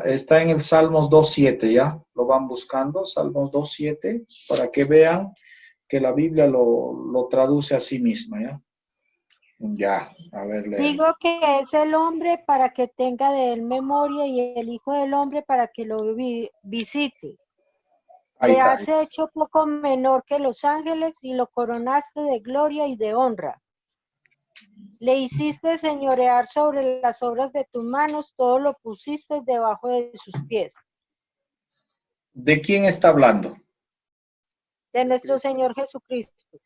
está en el Salmos 2.7, ¿ya? Lo van buscando, Salmos 2.7, para que vean que la Biblia lo traduce a sí misma, ¿ya? Ya, a ver, lean. Digo que es el hombre para que tenga de él memoria y el Hijo del Hombre para que lo visite. Ahí Le está. has hecho poco menor que los ángeles y lo coronaste de gloria y de honra. Le hiciste señorear sobre las obras de tus manos, todo lo pusiste debajo de sus pies. ¿De quién está hablando? De nuestro Señor Jesucristo.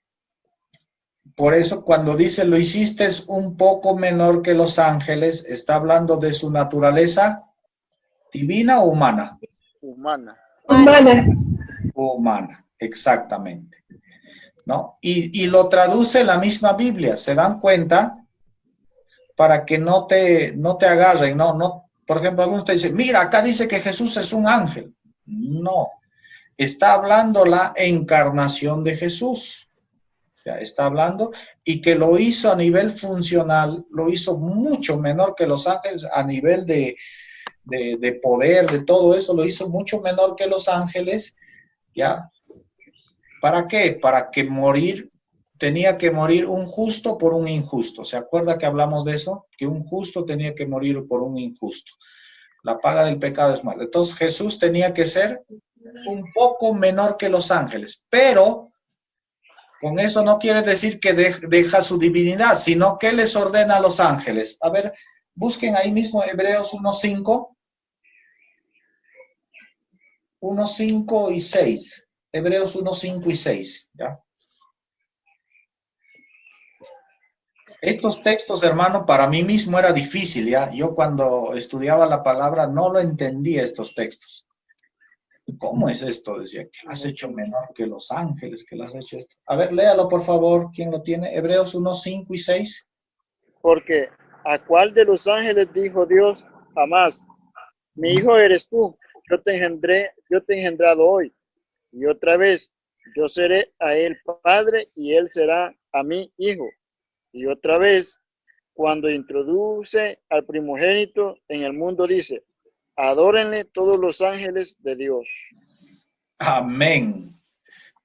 Por eso cuando dice lo hiciste es un poco menor que los ángeles, está hablando de su naturaleza divina o humana. Humana. Humana. Humana, exactamente. ¿No? Y lo traduce la misma Biblia, ¿se dan cuenta? Para que no te agarren, ¿no? Por ejemplo, algunos te dicen, mira, acá dice que Jesús es un ángel. No, está hablando la encarnación de Jesús. Ya está hablando, y que lo hizo a nivel funcional, lo hizo mucho menor que los ángeles a nivel de poder, de todo eso, lo hizo mucho menor que los ángeles, ¿ya? ¿Para qué? Para que tenía que morir un justo por un injusto. ¿Se acuerda que hablamos de eso? Que un justo tenía que morir por un injusto. La paga del pecado es mal. Entonces Jesús tenía que ser un poco menor que los ángeles, pero con eso no quiere decir que deja su divinidad, sino que les ordena a los ángeles. A ver, busquen ahí mismo Hebreos 1.5. 1.5 y 6. Hebreos 1.5 y 6. ¿Ya? Estos textos, hermano, para mí mismo era difícil, ¿ya? Yo cuando estudiaba la palabra no lo entendía estos textos. ¿Cómo es esto? Decía, que lo has hecho menor que los ángeles, que lo has hecho esto. A ver, léalo, por favor. ¿Quién lo tiene? Hebreos 1.5 y 6. Porque ¿a cuál de los ángeles dijo Dios? Jamás. Mi hijo eres tú. Yo te he engendrado hoy. Y otra vez, yo seré a él padre y él será a mí hijo. Y otra vez, cuando introduce al primogénito en el mundo, dice, adórenle todos los ángeles de Dios. Amén.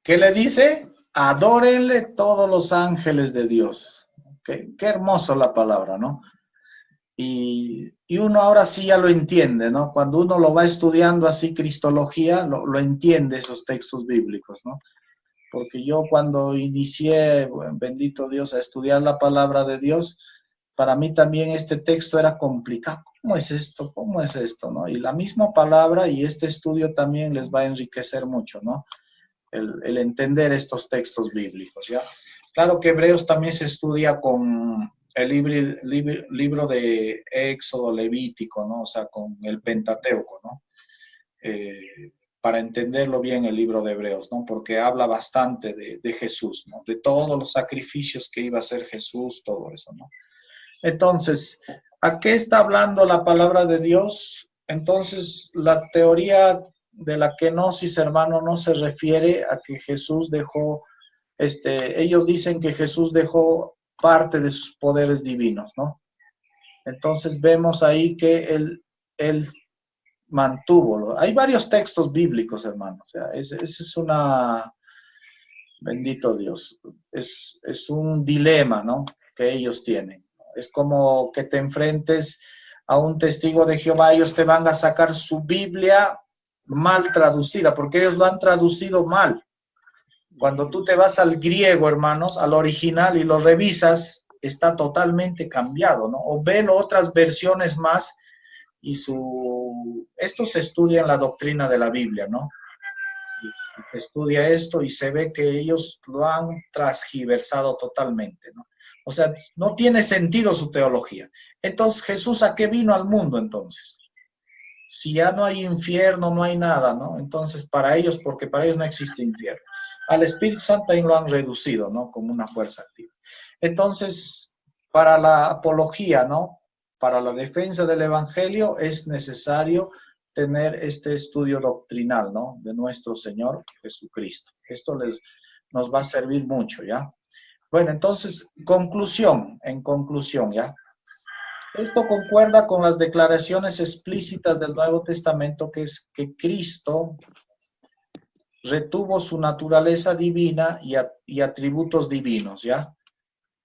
¿Qué le dice? Adórenle todos los ángeles de Dios. Qué hermoso la palabra, ¿no? Y uno ahora sí ya lo entiende, ¿no? Cuando uno lo va estudiando así, cristología, lo entiende esos textos bíblicos, ¿no? Porque yo cuando inicié, bendito Dios, a estudiar la palabra de Dios, para mí también este texto era complicado. ¿Cómo es esto? ¿Cómo es esto? ¿No? Y la misma palabra y este estudio también les va a enriquecer mucho, ¿no? El entender estos textos bíblicos, ¿ya? Claro que Hebreos también se estudia con el libro de Éxodo, Levítico, ¿no? O sea, con el Pentateuco, ¿no? Para entenderlo bien el libro de Hebreos, ¿no? Porque habla bastante de Jesús, ¿no? De todos los sacrificios que iba a hacer Jesús, todo eso, ¿no? Entonces, ¿a qué está hablando la palabra de Dios? Entonces, la teoría de la kenosis, hermano, no se refiere a que Jesús dejó, ellos dicen que Jesús dejó parte de sus poderes divinos, ¿no? Entonces vemos ahí que él mantuvo. Hay varios textos bíblicos, hermano. O sea, ese es una, bendito Dios, es un dilema, ¿no? Que ellos tienen. Es como que te enfrentes a un testigo de Jehová, ellos te van a sacar su Biblia mal traducida, porque ellos lo han traducido mal. Cuando tú te vas al griego, hermanos, al original y lo revisas, está totalmente cambiado, ¿no? O ven otras versiones más y esto se estudia en la doctrina de la Biblia, ¿no? Se estudia esto y se ve que ellos lo han transgiversado totalmente, ¿no? O sea, no tiene sentido su teología. Entonces, ¿Jesús a qué vino al mundo entonces? Si ya no hay infierno, no hay nada, ¿no? Entonces, porque para ellos no existe infierno. Al Espíritu Santo también lo han reducido, ¿no? Como una fuerza activa. Entonces, para la apología, ¿no? Para la defensa del Evangelio es necesario tener este estudio doctrinal, ¿no? De nuestro Señor Jesucristo. Esto nos va a servir mucho, ¿ya? Bueno, entonces, en conclusión, ¿ya? Esto concuerda con las declaraciones explícitas del Nuevo Testamento, que es que Cristo retuvo su naturaleza divina y atributos divinos, ¿ya?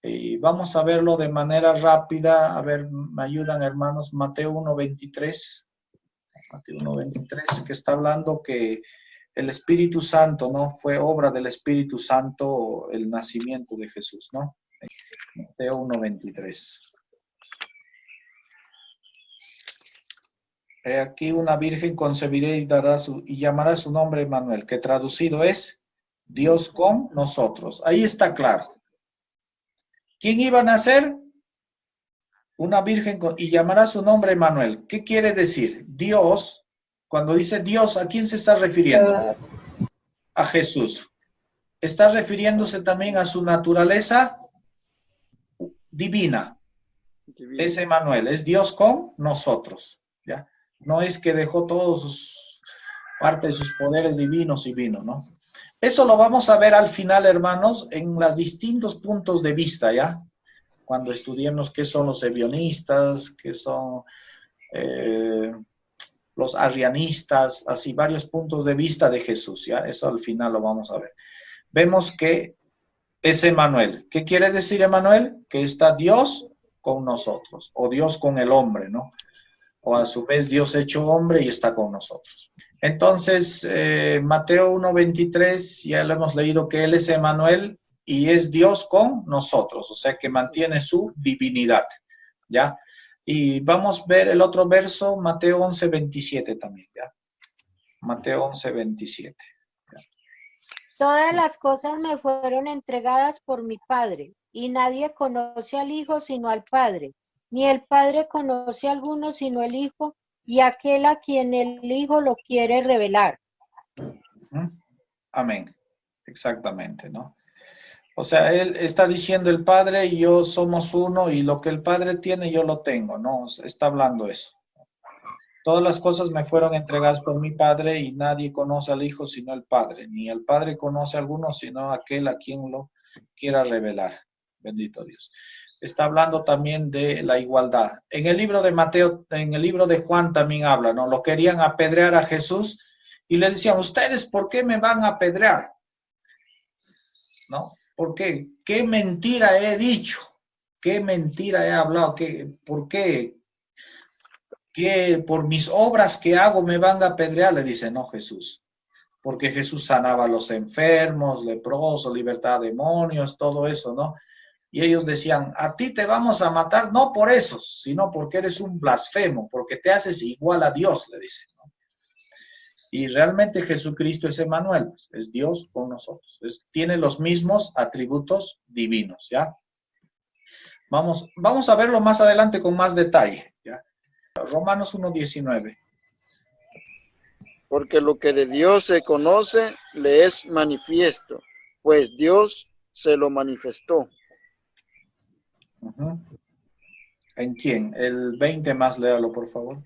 Y vamos a verlo de manera rápida. A ver, me ayudan, hermanos. Mateo 1:23. Mateo 1:23, que está hablando que el Espíritu Santo, ¿no? Fue obra del Espíritu Santo el nacimiento de Jesús, ¿no? Mateo 1:23. He aquí una virgen concebirá y llamará su nombre Emmanuel, que traducido es Dios con nosotros. Ahí está claro. ¿Quién iba a nacer? Una virgen y llamará su nombre Emmanuel. ¿Qué quiere decir? Dios, cuando dice Dios, ¿a quién se está refiriendo? A Jesús. Está refiriéndose también a su naturaleza divina. Es Emmanuel, es Dios con nosotros, ¿ya? No es que dejó todos sus parte de sus poderes divinos y vino, ¿no? Eso lo vamos a ver al final, hermanos, en los distintos puntos de vista, ¿ya? Cuando estudiemos qué son los ebionistas, qué son los arrianistas, así varios puntos de vista de Jesús, ¿ya? Eso al final lo vamos a ver. Vemos que es Emmanuel. ¿Qué quiere decir Emmanuel? Que está Dios con nosotros, o Dios con el hombre, ¿no? O a su vez Dios hecho hombre y está con nosotros. Entonces, Mateo 1:23, ya lo hemos leído que Él es Emmanuel y es Dios con nosotros, o sea que mantiene su divinidad, ¿ya? Y vamos a ver el otro verso, Mateo 11:27 también, ¿ya? Mateo 11:27. Todas las cosas me fueron entregadas por mi Padre, y nadie conoce al Hijo sino al Padre, ni el Padre conoce a alguno sino el Hijo, y aquel a quien el Hijo lo quiere revelar. Amén. Exactamente, ¿no? O sea, él está diciendo el Padre y yo somos uno, y lo que el Padre tiene yo lo tengo, ¿no? Está hablando eso. Todas las cosas me fueron entregadas por mi Padre y nadie conoce al Hijo sino el Padre, ni el Padre conoce a alguno sino aquel a quien lo quiera revelar. Bendito Dios. Está hablando también de la igualdad. En el libro de Mateo, en el libro de Juan también habla, ¿no? Lo querían apedrear a Jesús y le decían, ¿ustedes por qué me van a apedrear? ¿No? ¿Por qué? ¿Qué mentira he dicho? ¿Qué mentira he hablado? ¿Por qué? ¿Qué por mis obras que hago me van a apedrear? Le dice, no, Jesús. Porque Jesús sanaba a los enfermos, leprosos, libertad de demonios, todo eso, ¿no? Y ellos decían, a ti te vamos a matar, no por eso, sino porque eres un blasfemo, porque te haces igual a Dios, le dicen, ¿no? Y realmente Jesucristo es Emmanuel, es Dios con nosotros. Tiene los mismos atributos divinos, ¿ya? Vamos a verlo más adelante con más detalle, ¿ya? Romanos 1:19. Porque lo que de Dios se conoce le es manifiesto, pues Dios se lo manifestó. ¿En quién? El 20 más, léalo, por favor.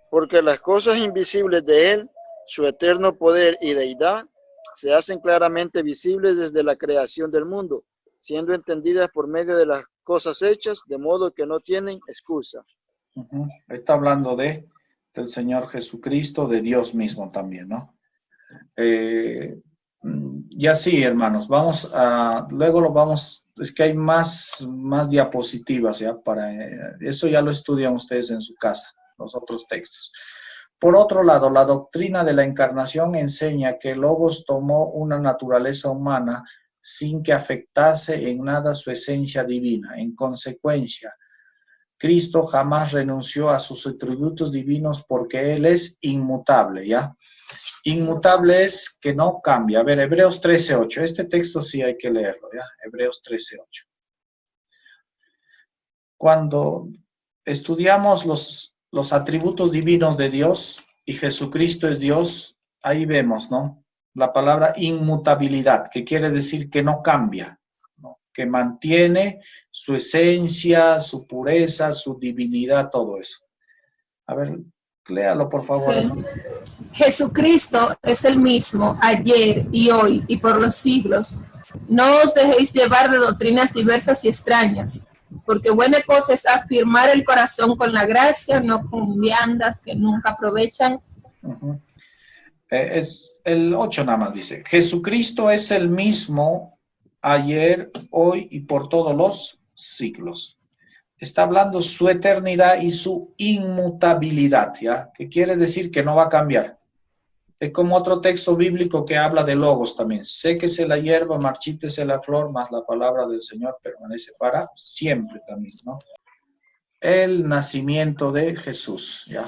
Porque las cosas invisibles de Él, su eterno poder y deidad, se hacen claramente visibles desde la creación del mundo, siendo entendidas por medio de las cosas hechas, de modo que no tienen excusa. Está hablando del Señor Jesucristo, de Dios mismo también, ¿no? Y así, hermanos, es que hay más diapositivas, ¿ya? Para eso ya lo estudian ustedes en su casa, los otros textos. Por otro lado, la doctrina de la encarnación enseña que el Logos tomó una naturaleza humana sin que afectase en nada su esencia divina. En consecuencia, Cristo jamás renunció a sus atributos divinos porque Él es inmutable, ¿ya? Inmutable es que no cambia. A ver, Hebreos 13:8. Este texto sí hay que leerlo, ¿ya? Hebreos 13:8. Cuando estudiamos los atributos divinos de Dios y Jesucristo es Dios, ahí vemos, ¿no? La palabra inmutabilidad, que quiere decir que no cambia, ¿no? Que mantiene su esencia, su pureza, su divinidad, todo eso. A ver, léalo, por favor. Sí. Jesucristo es el mismo ayer y hoy y por los siglos. No os dejéis llevar de doctrinas diversas y extrañas, porque buena cosa es afirmar el corazón con la gracia, no con viandas que nunca aprovechan. Es el 8 nada más dice, Jesucristo es el mismo ayer, hoy y por todos los siglos. Está hablando su eternidad y su inmutabilidad, ¿ya? Que quiere decir que no va a cambiar. Es como otro texto bíblico que habla de logos también. Séquese la hierba, marchítese la flor, mas la palabra del Señor permanece para siempre también, ¿no? El nacimiento de Jesús, ¿ya?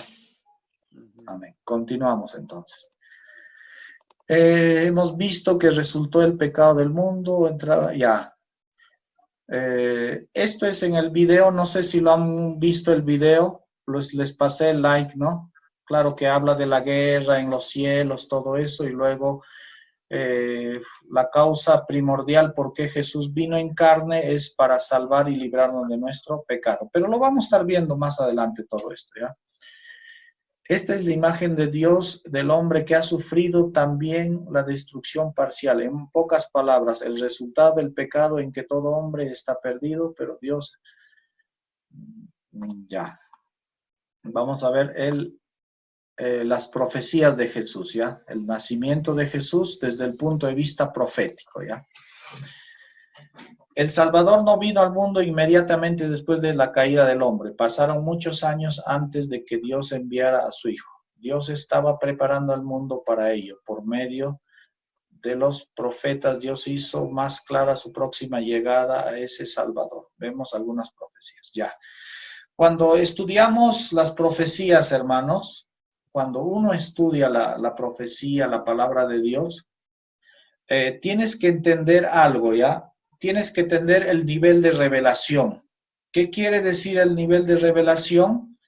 Amén. Continuamos entonces. Hemos visto que resultó el pecado del mundo, ya. Esto es en el video, no sé si lo han visto el video, les pasé el like, ¿no? Claro que habla de la guerra en los cielos, todo eso, y luego la causa primordial por qué Jesús vino en carne es para salvar y librarnos de nuestro pecado. Pero lo vamos a estar viendo más adelante todo esto, ¿ya? Esta es la imagen de Dios, del hombre que ha sufrido también la destrucción parcial. En pocas palabras, el resultado del pecado en que todo hombre está perdido, pero Dios, ya. Vamos a ver las profecías de Jesús, ¿ya? El nacimiento de Jesús desde el punto de vista profético, ¿ya? El Salvador no vino al mundo inmediatamente después de la caída del hombre. Pasaron muchos años antes de que Dios enviara a su Hijo. Dios estaba preparando al mundo para ello. Por medio de los profetas, Dios hizo más clara su próxima llegada a ese Salvador. Vemos algunas profecías, ya. Cuando estudiamos las profecías, hermanos, cuando uno estudia la profecía, la palabra de Dios, tienes que entender algo, ¿ya? Tienes que entender el nivel de revelación. ¿Qué quiere decir el nivel de revelación?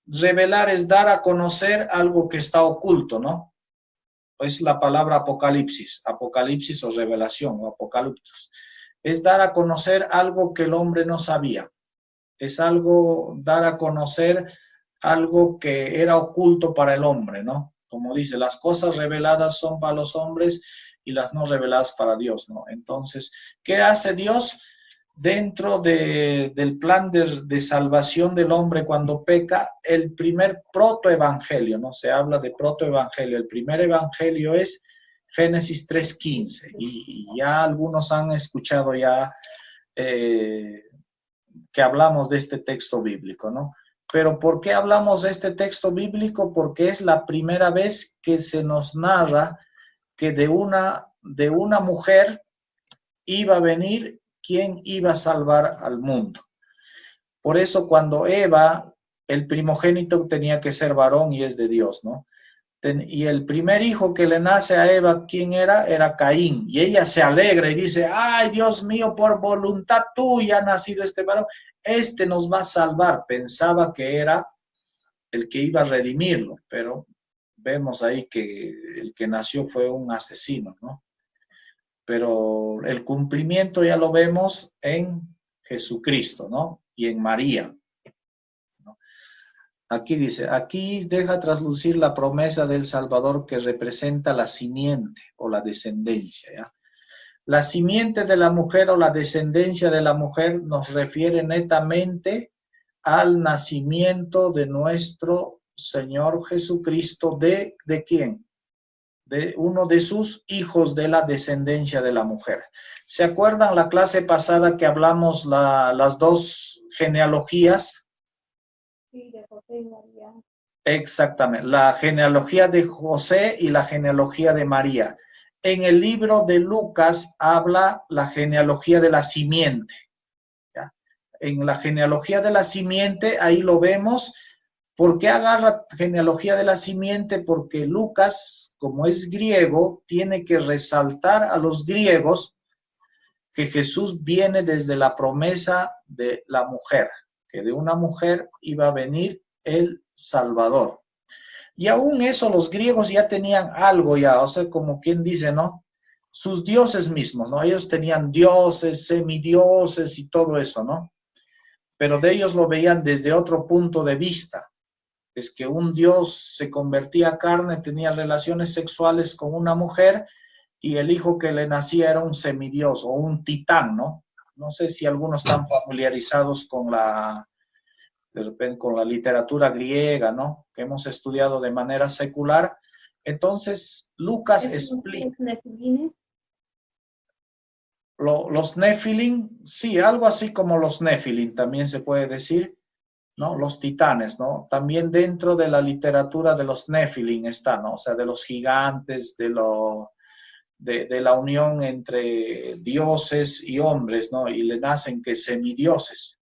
Revelar es dar a conocer algo que está oculto, ¿no? Es la palabra apocalipsis o revelación o apocalipsis. Es dar a conocer algo que el hombre no sabía. Es algo, dar a conocer algo que era oculto para el hombre, ¿no? Como dice, las cosas reveladas son para los hombres y las no reveladas para Dios, ¿no? Entonces, ¿qué hace Dios dentro del plan de salvación del hombre cuando peca? El primer protoevangelio, ¿no? Se habla de protoevangelio. El primer evangelio es Génesis 3:15 y ya algunos han escuchado ya que hablamos de este texto bíblico, ¿no? Pero ¿por qué hablamos de este texto bíblico? Porque es la primera vez que se nos narra que de una mujer iba a venir quien iba a salvar al mundo. Por eso cuando Eva, el primogénito tenía que ser varón y es de Dios, ¿no? Y el primer hijo que le nace a Eva, ¿quién era? Era Caín. Y ella se alegra y dice, ay, Dios mío, por voluntad tuya ha nacido este varón. Este nos va a salvar. Pensaba que era el que iba a redimirlo, pero vemos ahí que el que nació fue un asesino, ¿no? Pero el cumplimiento ya lo vemos en Jesucristo, ¿no? Y en María, ¿no? Aquí dice, aquí deja traslucir la promesa del Salvador que representa la simiente o la descendencia, ¿ya? La simiente de la mujer o la descendencia de la mujer nos refiere netamente al nacimiento de nuestro Señor Jesucristo. ¿De quién? De uno de sus hijos de la descendencia de la mujer. ¿Se acuerdan la clase pasada que hablamos las dos genealogías? Sí, de José y María. Exactamente, la genealogía de José y la genealogía de María. En el libro de Lucas habla la genealogía de la simiente, ¿ya? En la genealogía de la simiente, ahí lo vemos. ¿Por qué agarra genealogía de la simiente? Porque Lucas, como es griego, tiene que resaltar a los griegos que Jesús viene desde la promesa de la mujer, que de una mujer iba a venir el Salvador. Y aún eso los griegos ya tenían algo ya, o sea, como quien dice, ¿no? Sus dioses mismos, ¿no? Ellos tenían dioses, semidioses y todo eso, ¿no? Pero de ellos lo veían desde otro punto de vista. Es que un dios se convertía a carne, tenía relaciones sexuales con una mujer y el hijo que le nacía era un semidios o un titán, ¿no? no sé si algunos están familiarizados con de repente con la literatura griega, ¿no? Que hemos estudiado de manera secular. Entonces, Lucas explica. Los Nefilim, sí, algo así como los Nefilim, también se puede decir, ¿no? Los titanes, ¿no? También dentro de la literatura de los Nefilim está, ¿no? O sea, de los gigantes, de la unión entre dioses y hombres, ¿no? Y le nacen que semidioses.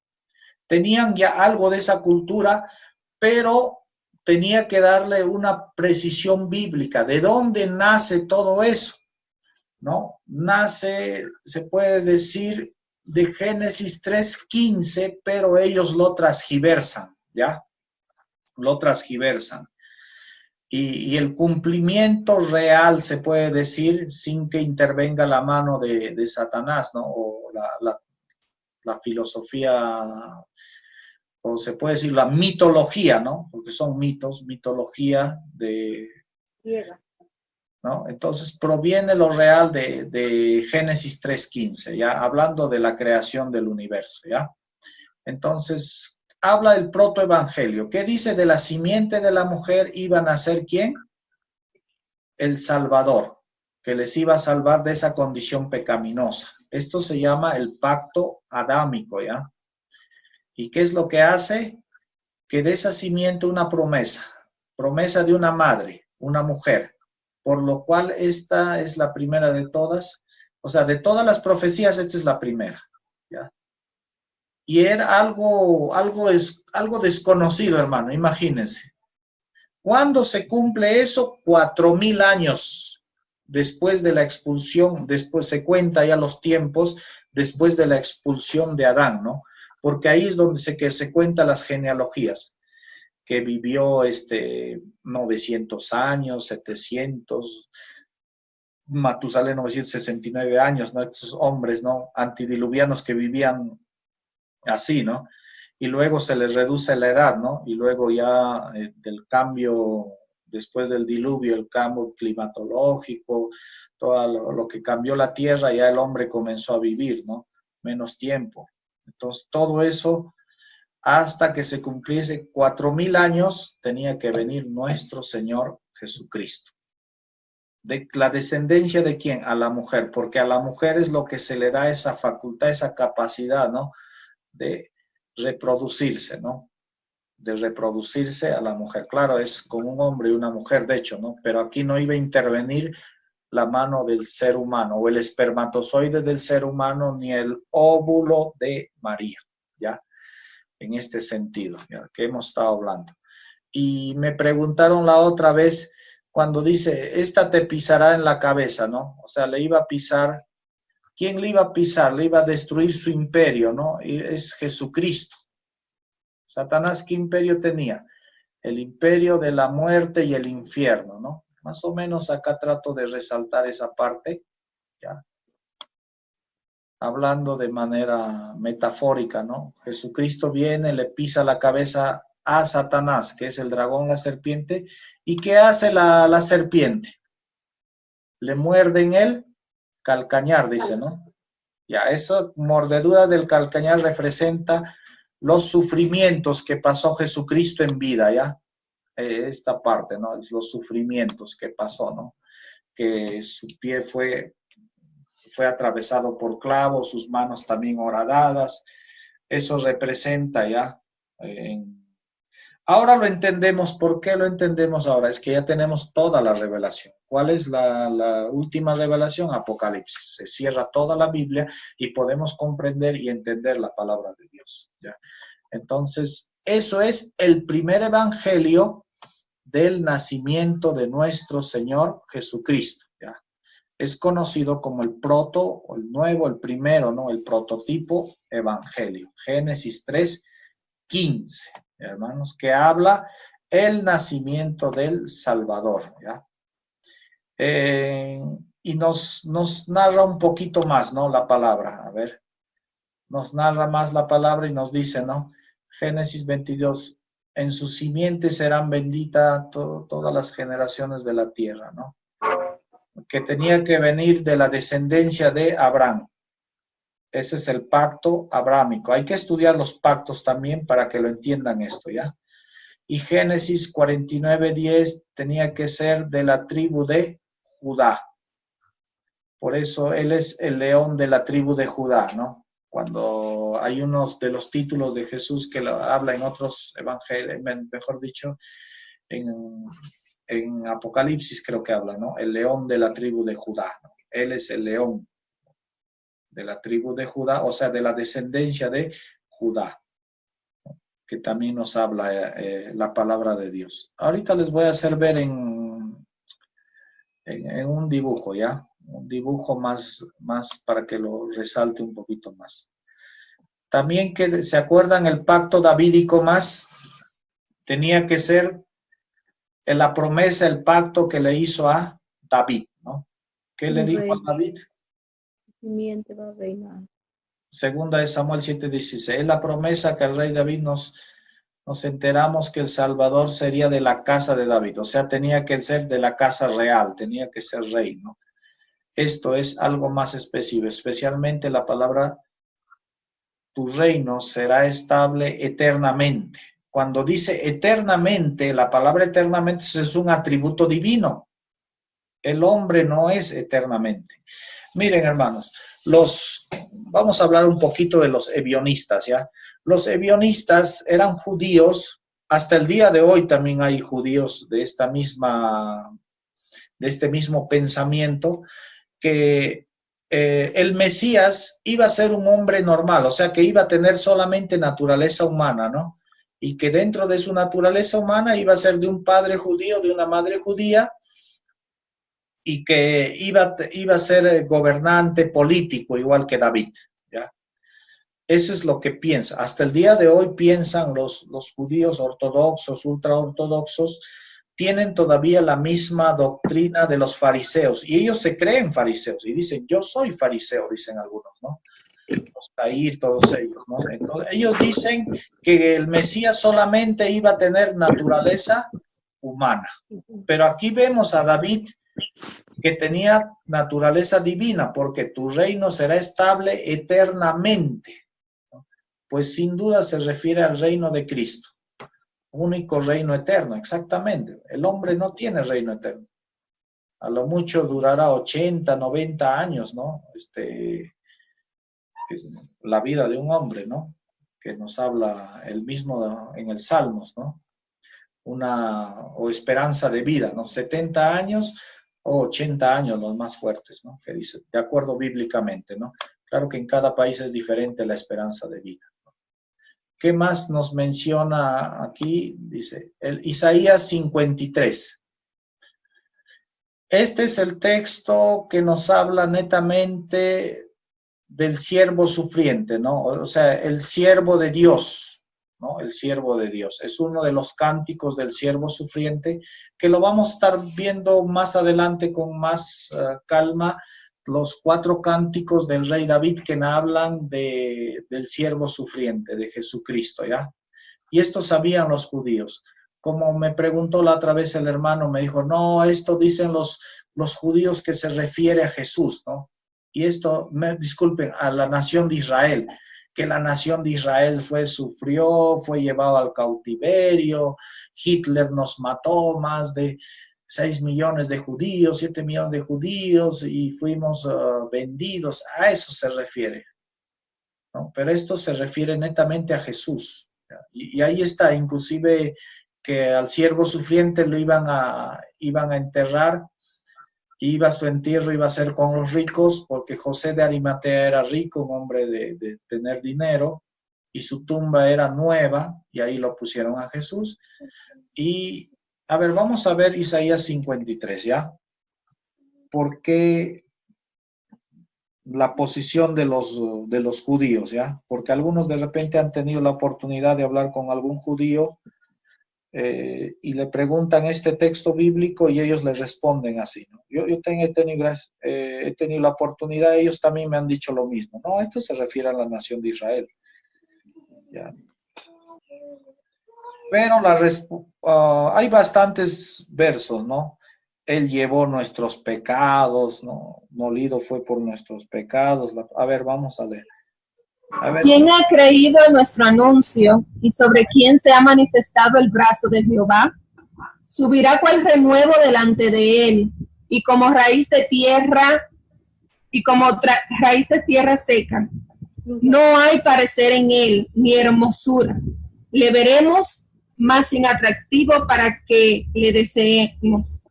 Tenían ya algo de esa cultura, pero tenía que darle una precisión bíblica. ¿De dónde nace todo eso? ¿No? Nace, se puede decir, de Génesis 3:15, pero ellos lo transgiversan, ¿ya? Lo transgiversan. Y el cumplimiento real, se puede decir, sin que intervenga la mano de Satanás, ¿no? O la filosofía, o se puede decir la mitología, ¿no? Porque son mitos, mitología de... ¿no? Entonces proviene lo real de Génesis 3:15, ¿ya? Hablando de la creación del universo, ¿ya? Entonces, habla del protoevangelio. ¿Qué dice? De la simiente de la mujer iban a ser ¿quién? El Salvador, que les iba a salvar de esa condición pecaminosa. Esto se llama el pacto adámico, ¿ya? ¿Y qué es lo que hace? Que de esa simiente una promesa de una madre, una mujer, por lo cual esta es la primera de todas, o sea, de todas las profecías, esta es la primera, ¿ya? Y era algo desconocido, hermano, imagínense. ¿Cuándo se cumple eso? 4,000 años después de la expulsión, después se cuenta ya los tiempos, después de la expulsión de Adán, ¿no? Porque ahí es donde se cuentan las genealogías, que vivió 900 años, 700, Matusalén 969 años, ¿no? Estos hombres, ¿no? Antidiluvianos que vivían así, ¿no? Y luego se les reduce la edad, ¿no? Y luego ya del cambio, después del diluvio, el cambio climatológico, todo lo que cambió la tierra, ya el hombre comenzó a vivir, ¿no? Menos tiempo. Entonces, todo eso, hasta que se cumpliese 4,000 años, tenía que venir nuestro Señor Jesucristo. ¿De la descendencia de quién? A la mujer, porque a la mujer es lo que se le da esa facultad, esa capacidad, ¿no? De reproducirse, ¿no? De reproducirse a la mujer. Claro, es como un hombre y una mujer, de hecho, ¿no? Pero aquí no iba a intervenir la mano del ser humano, o el espermatozoide del ser humano, ni el óvulo de María, ¿ya? En este sentido, ¿ya? Que hemos estado hablando. Y me preguntaron la otra vez, cuando dice, esta te pisará en la cabeza, ¿no? O sea, le iba a pisar. ¿Quién le iba a pisar? Le iba a destruir su imperio, ¿no? Y es Jesucristo. Satanás, ¿qué imperio tenía? El imperio de la muerte y el infierno, ¿no? Más o menos acá trato de resaltar esa parte, ¿ya? Hablando de manera metafórica, ¿no? Jesucristo viene, le pisa la cabeza a Satanás, que es el dragón, la serpiente. ¿Y qué hace la serpiente? Le muerde en él. Calcañar, dice, ¿no? Ya, esa mordedura del calcañar representa los sufrimientos que pasó Jesucristo en vida, ¿ya? Esta parte, ¿no? Los sufrimientos que pasó, ¿no? Que su pie fue atravesado por clavos, sus manos también horadadas. Eso representa, ¿ya? Ahora lo entendemos. ¿Por qué lo entendemos ahora? Es que ya tenemos toda la revelación. ¿Cuál es la última revelación? Apocalipsis. Se cierra toda la Biblia y podemos comprender y entender la palabra de Dios, ¿ya? Entonces, eso es el primer evangelio del nacimiento de nuestro Señor Jesucristo, ¿ya? Es conocido como el el nuevo, el primero, ¿no? El prototipo evangelio. Génesis 3:15. Hermanos, que habla el nacimiento del Salvador, ¿ya? Y nos narra un poquito más, ¿no? La palabra, a ver, nos narra más la palabra y nos dice, ¿no? Génesis 22, en su simiente serán benditas todas las generaciones de la tierra, ¿no? Que tenía que venir de la descendencia de Abraham. Ese es el pacto abrámico. Hay que estudiar los pactos también para que lo entiendan esto, ¿ya? Y Génesis 49:10 tenía que ser de la tribu de Judá. Por eso él es el león de la tribu de Judá, ¿no? Cuando hay unos de los títulos de Jesús que lo habla en otros evangelios, mejor dicho, en Apocalipsis creo que habla, ¿no? El león de la tribu de Judá, ¿no? Él es el león de la tribu de Judá, o sea, de la descendencia de Judá, ¿no? Que también nos habla la palabra de Dios. Ahorita les voy a hacer ver en un dibujo, ¿ya? Un dibujo más para que lo resalte un poquito más. También que se acuerdan el pacto davídico más, tenía que ser en la promesa, el pacto que le hizo a David, ¿no? ¿Qué le dijo a David? Simiente va a reinar. Segunda de Samuel 7:16. Es la promesa que el rey David nos enteramos que el Salvador sería de la casa de David. O sea, tenía que ser de la casa real, tenía que ser rey, ¿no? Esto es algo más específico, especialmente la palabra tu reino será estable eternamente. Cuando dice eternamente, la palabra eternamente es un atributo divino. El hombre no es eternamente. Miren, hermanos, vamos a hablar un poquito de los ebionistas, ¿ya? Los ebionistas eran judíos, hasta el día de hoy también hay judíos de este mismo pensamiento, que el Mesías iba a ser un hombre normal, o sea, que iba a tener solamente naturaleza humana, ¿no? Y que dentro de su naturaleza humana iba a ser de un padre judío, de una madre judía, y que iba a ser gobernante político, igual que David, ¿ya? Eso es lo que piensa. Hasta el día de hoy piensan los judíos ortodoxos, ultraortodoxos, tienen todavía la misma doctrina de los fariseos, y ellos se creen fariseos, y dicen, yo soy fariseo, dicen algunos, ¿no? Los Tair, todos ellos, ¿no? Entonces, ellos dicen que el Mesías solamente iba a tener naturaleza humana, pero aquí vemos a David que tenía naturaleza divina, porque tu reino será estable eternamente, ¿no? Pues sin duda se refiere al reino de Cristo. Único reino eterno, exactamente. El hombre no tiene reino eterno. A lo mucho durará 80, 90 años, ¿no? La vida de un hombre, ¿no? Que nos habla el mismo en el Salmos, ¿no? O esperanza de vida, ¿no? 70 años o 80 años los más fuertes, ¿no? Que dice, de acuerdo bíblicamente, ¿no? Claro que en cada país es diferente la esperanza de vida. ¿Qué más nos menciona aquí? Dice, el Isaías 53. Este es el texto que nos habla netamente del siervo sufriente, ¿no? O sea, el siervo de Dios, ¿no? El siervo de Dios. Es uno de los cánticos del siervo sufriente, que lo vamos a estar viendo más adelante con más calma, los 4 cánticos del rey David que hablan del siervo sufriente, de Jesucristo, ¿ya? Y esto sabían los judíos. Como me preguntó la otra vez el hermano, me dijo, no, esto dicen los judíos que se refiere a Jesús, ¿no? Y esto, disculpen, a la nación de Israel, que la nación de Israel sufrió, fue llevado al cautiverio, Hitler nos mató más de 6 millones de judíos, 7 millones de judíos, y fuimos vendidos. A eso se refiere, ¿no? Pero esto se refiere netamente a Jesús. Y ahí está, inclusive que al siervo sufriente lo iban a enterrar, su entierro iba a ser con los ricos, porque José de Arimatea era rico, un hombre de tener dinero, y su tumba era nueva, y ahí lo pusieron a Jesús. Y a ver, vamos a ver Isaías 53, ¿ya? ¿Por qué la posición de los judíos, ¿ya? Porque algunos de repente han tenido la oportunidad de hablar con algún judío y le preguntan este texto bíblico y ellos le responden así, ¿no? Yo he tenido la oportunidad, ellos también me han dicho lo mismo. No, esto se refiere a la nación de Israel, ¿ya? Pero hay bastantes versos, ¿no? Él llevó nuestros pecados, ¿no? Molido fue por nuestros pecados. A ver, vamos a leer. A ver, ¿Quién ha creído en nuestro anuncio y sobre quién se ha manifestado el brazo de Jehová? Subirá cual renuevo delante de él, y como raíz de tierra, raíz de tierra seca. No hay parecer en él, ni hermosura. Le veremos más inatractivo para que le deseemos.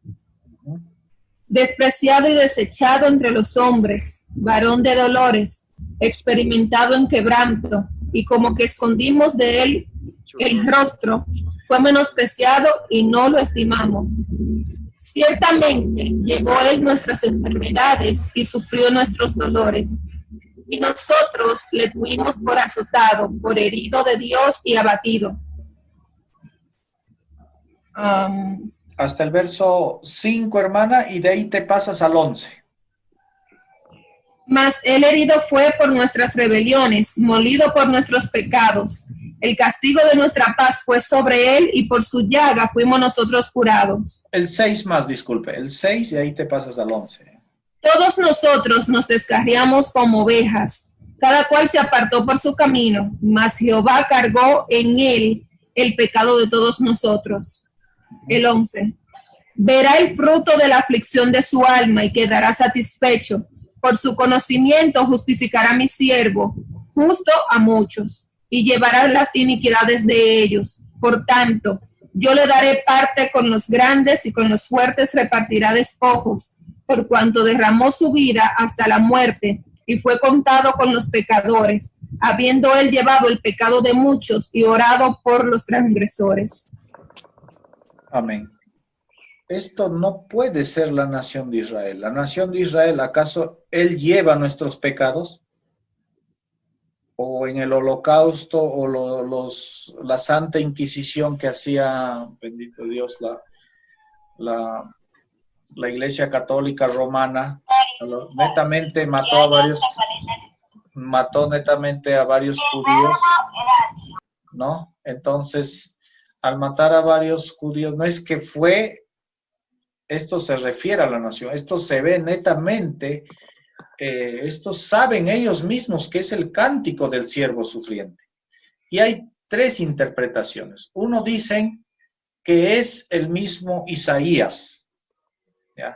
Despreciado y desechado entre los hombres, varón de dolores, experimentado en quebranto, y como que escondimos de él el rostro, fue menospreciado y no lo estimamos. Ciertamente llevó él nuestras enfermedades y sufrió nuestros dolores. Y nosotros le tuvimos por azotado, por herido de Dios y abatido. Hasta el verso 5, hermana, y de ahí te pasas al 11. Mas él herido fue por nuestras rebeliones, molido por nuestros pecados. El castigo de nuestra paz fue sobre él, y por su llaga fuimos nosotros curados. El 6 más, disculpe. El 6 y ahí te pasas al 11. Todos nosotros nos descarriamos como ovejas, cada cual se apartó por su camino, mas Jehová cargó en él el pecado de todos nosotros. El 11. Verá el fruto de la aflicción de su alma y quedará satisfecho. Por su conocimiento justificará mi siervo, justo a muchos, y llevará las iniquidades de ellos. Por tanto, yo le daré parte con los grandes y con los fuertes repartirá despojos, por cuanto derramó su vida hasta la muerte y fue contado con los pecadores, habiendo él llevado el pecado de muchos y orado por los transgresores. Amén. Esto no puede ser la nación de Israel. La nación de Israel, ¿acaso él lleva nuestros pecados? ¿O en el holocausto o la Santa Inquisición que hacía, bendito Dios, la Iglesia Católica Romana, netamente mató netamente a varios judíos, ¿no? Entonces, al matar a varios judíos, no es que esto se refiere a la nación, esto se ve netamente, esto saben ellos mismos que es el cántico del siervo sufriente. Y hay tres interpretaciones. Uno dicen que es el mismo Isaías, ¿ya?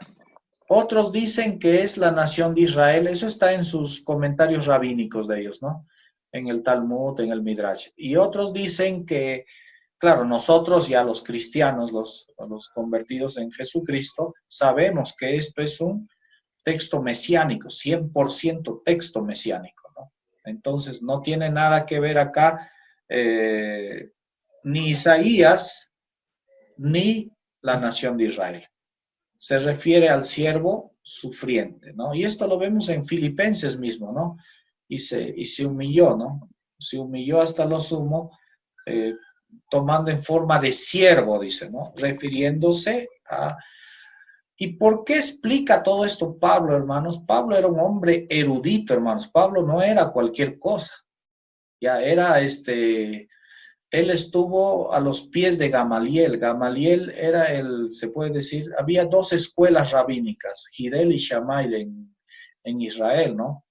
Otros dicen que es la nación de Israel, eso está en sus comentarios rabínicos de ellos, ¿no? En el Talmud, en el Midrash. Y otros dicen que, claro, nosotros ya los cristianos, los convertidos en Jesucristo, sabemos que esto es un texto mesiánico, 100% texto mesiánico, ¿no? Entonces no tiene nada que ver acá ni Isaías ni la nación de Israel. Se refiere al siervo sufriente, ¿no? Y esto lo vemos en Filipenses mismo, ¿no? Y se humilló, ¿no? Se humilló hasta lo sumo, tomando en forma de siervo, dice, ¿no? Refiriéndose a... ¿Y por qué explica todo esto Pablo, hermanos? Pablo era un hombre erudito, hermanos. Pablo no era cualquier cosa. Ya era él estuvo a los pies de Gamaliel. Gamaliel era se puede decir, había dos escuelas rabínicas, Hillel y Shammai en Israel, ¿no?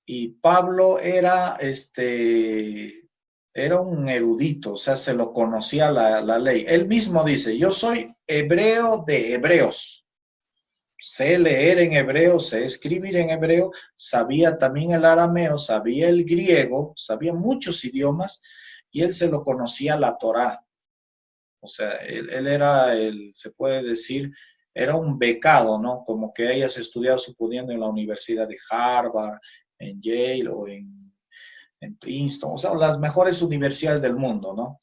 Y Pablo era un erudito, o sea, se lo conocía la ley. Él mismo dice, yo soy hebreo de hebreos. Sé leer en hebreo, sé escribir en hebreo, sabía también el arameo, sabía el griego, sabía muchos idiomas, y él se lo conocía la Torá. O sea, él era, se puede decir, era un becado, ¿no? Como que hayas estudiado, suponiendo, en la Universidad de Harvard, en Yale o en Princeton, o sea, las mejores universidades del mundo, ¿no?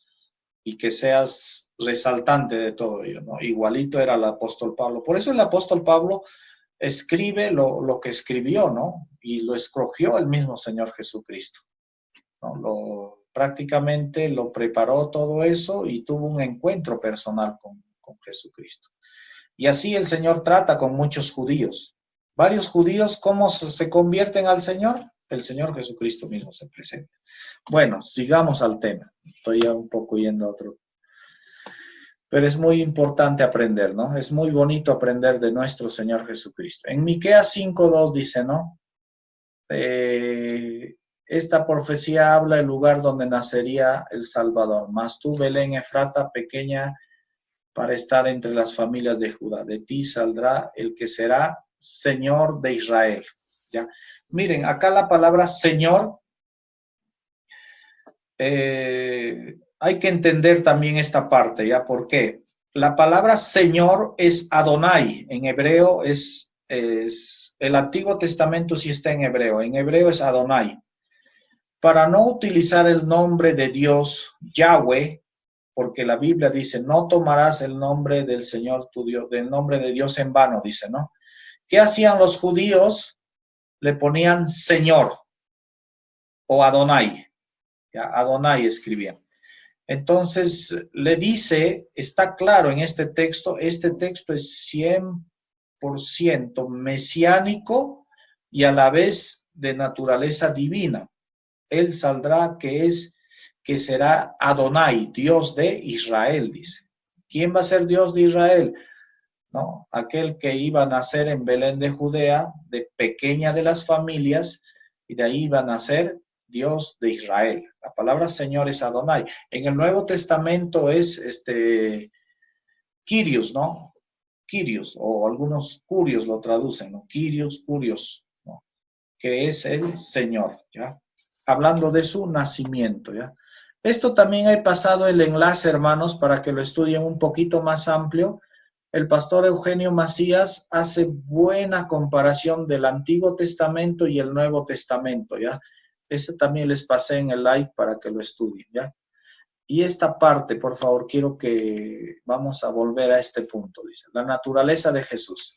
Y que seas resaltante de todo ello, ¿no? Igualito era el apóstol Pablo. Por eso el apóstol Pablo escribe lo que escribió, ¿no? Y lo escogió el mismo Señor Jesucristo, ¿no? Prácticamente lo preparó todo eso y tuvo un encuentro personal con Jesucristo. Y así el Señor trata con muchos judíos. Varios judíos, ¿cómo se convierten al Señor? El Señor Jesucristo mismo se presenta. Bueno, sigamos al tema. Estoy ya un poco yendo a otro. Pero es muy importante aprender, ¿no? Es muy bonito aprender de nuestro Señor Jesucristo. En Miqueas 5:2 dice, ¿no? esta profecía habla del lugar donde nacería el Salvador. Mas tú, Belén Efrata, pequeña para estar entre las familias de Judá. De ti saldrá el que será Señor de Israel. ¿Ya? Miren, acá la palabra Señor, hay que entender también esta parte, ¿ya? ¿Por qué? La palabra Señor es Adonai. En hebreo es el Antiguo Testamento sí está en hebreo es Adonai. Para no utilizar el nombre de Dios, Yahweh, porque la Biblia dice, no tomarás el nombre del Señor tu Dios, del nombre de Dios en vano, dice, ¿no? ¿Qué hacían los judíos? Le ponían Señor o Adonai. Ya, Adonai escribían. Entonces le dice, está claro en este texto es 100% mesiánico y a la vez de naturaleza divina. Él saldrá que será Adonai, Dios de Israel, dice. ¿Quién va a ser Dios de Israel? ¿No? Aquel que iba a nacer en Belén de Judea, de pequeña de las familias, y de ahí iba a nacer Dios de Israel. La palabra Señor es Adonai. En el Nuevo Testamento es Kyrios, ¿no? Kyrios, o algunos curios lo traducen, ¿no? Kyrios, curios, ¿no? Que es el Señor, ¿ya? Hablando de su nacimiento, ¿ya? Esto también he pasado el enlace, hermanos, para que lo estudien un poquito más amplio. El pastor Eugenio Macías hace buena comparación del Antiguo Testamento y el Nuevo Testamento, ¿ya? Ese también les pasé en el like para que lo estudien, ¿ya? Y esta parte, por favor, quiero que vamos a volver a este punto, dice. La naturaleza de Jesús.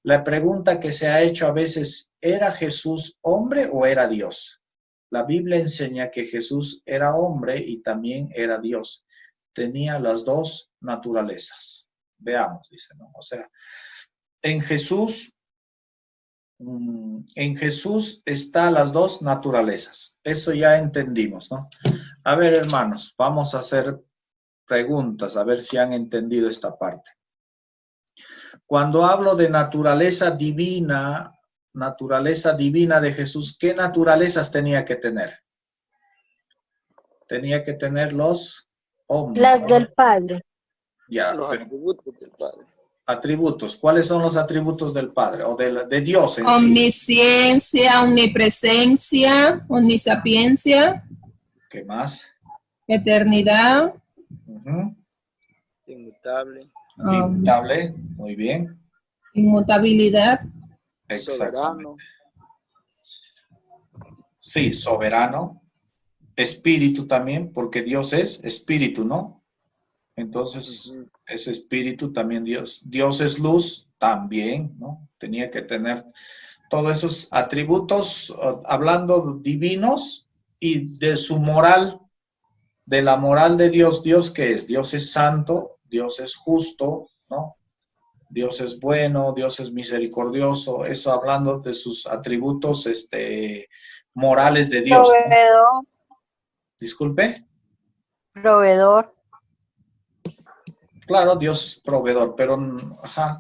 La pregunta que se ha hecho a veces, ¿era Jesús hombre o era Dios? La Biblia enseña que Jesús era hombre y también era Dios. Tenía las dos naturalezas. Veamos, dice, ¿no? O sea, en Jesús están las dos naturalezas. Eso ya entendimos, ¿no? A ver, hermanos, vamos a hacer preguntas, a ver si han entendido esta parte. Cuando hablo de naturaleza divina de Jesús, ¿qué naturalezas tenía que tener? Tenía que tener los hombres. Las del Padre. Ya, Los atributos del Padre. Atributos. ¿Cuáles son los atributos del Padre o de Dios en sí? Omnisciencia, omnipresencia, omnisapiencia. ¿Qué más? Eternidad. Inmutable. Inmutable. Muy bien. Inmutabilidad. Soberano. Sí, soberano. Espíritu también, porque Dios es espíritu, ¿no? Entonces, es espíritu también Dios. Dios es luz también, ¿no? Tenía que tener todos esos atributos, hablando divinos y de su moral, de la moral de Dios. ¿Dios qué es? Dios es santo, Dios es justo, ¿no? Dios es bueno, Dios es misericordioso. Eso hablando de sus atributos morales de Dios, ¿no? Proveedor. Disculpe. Proveedor. Claro, Dios es proveedor, pero ajá,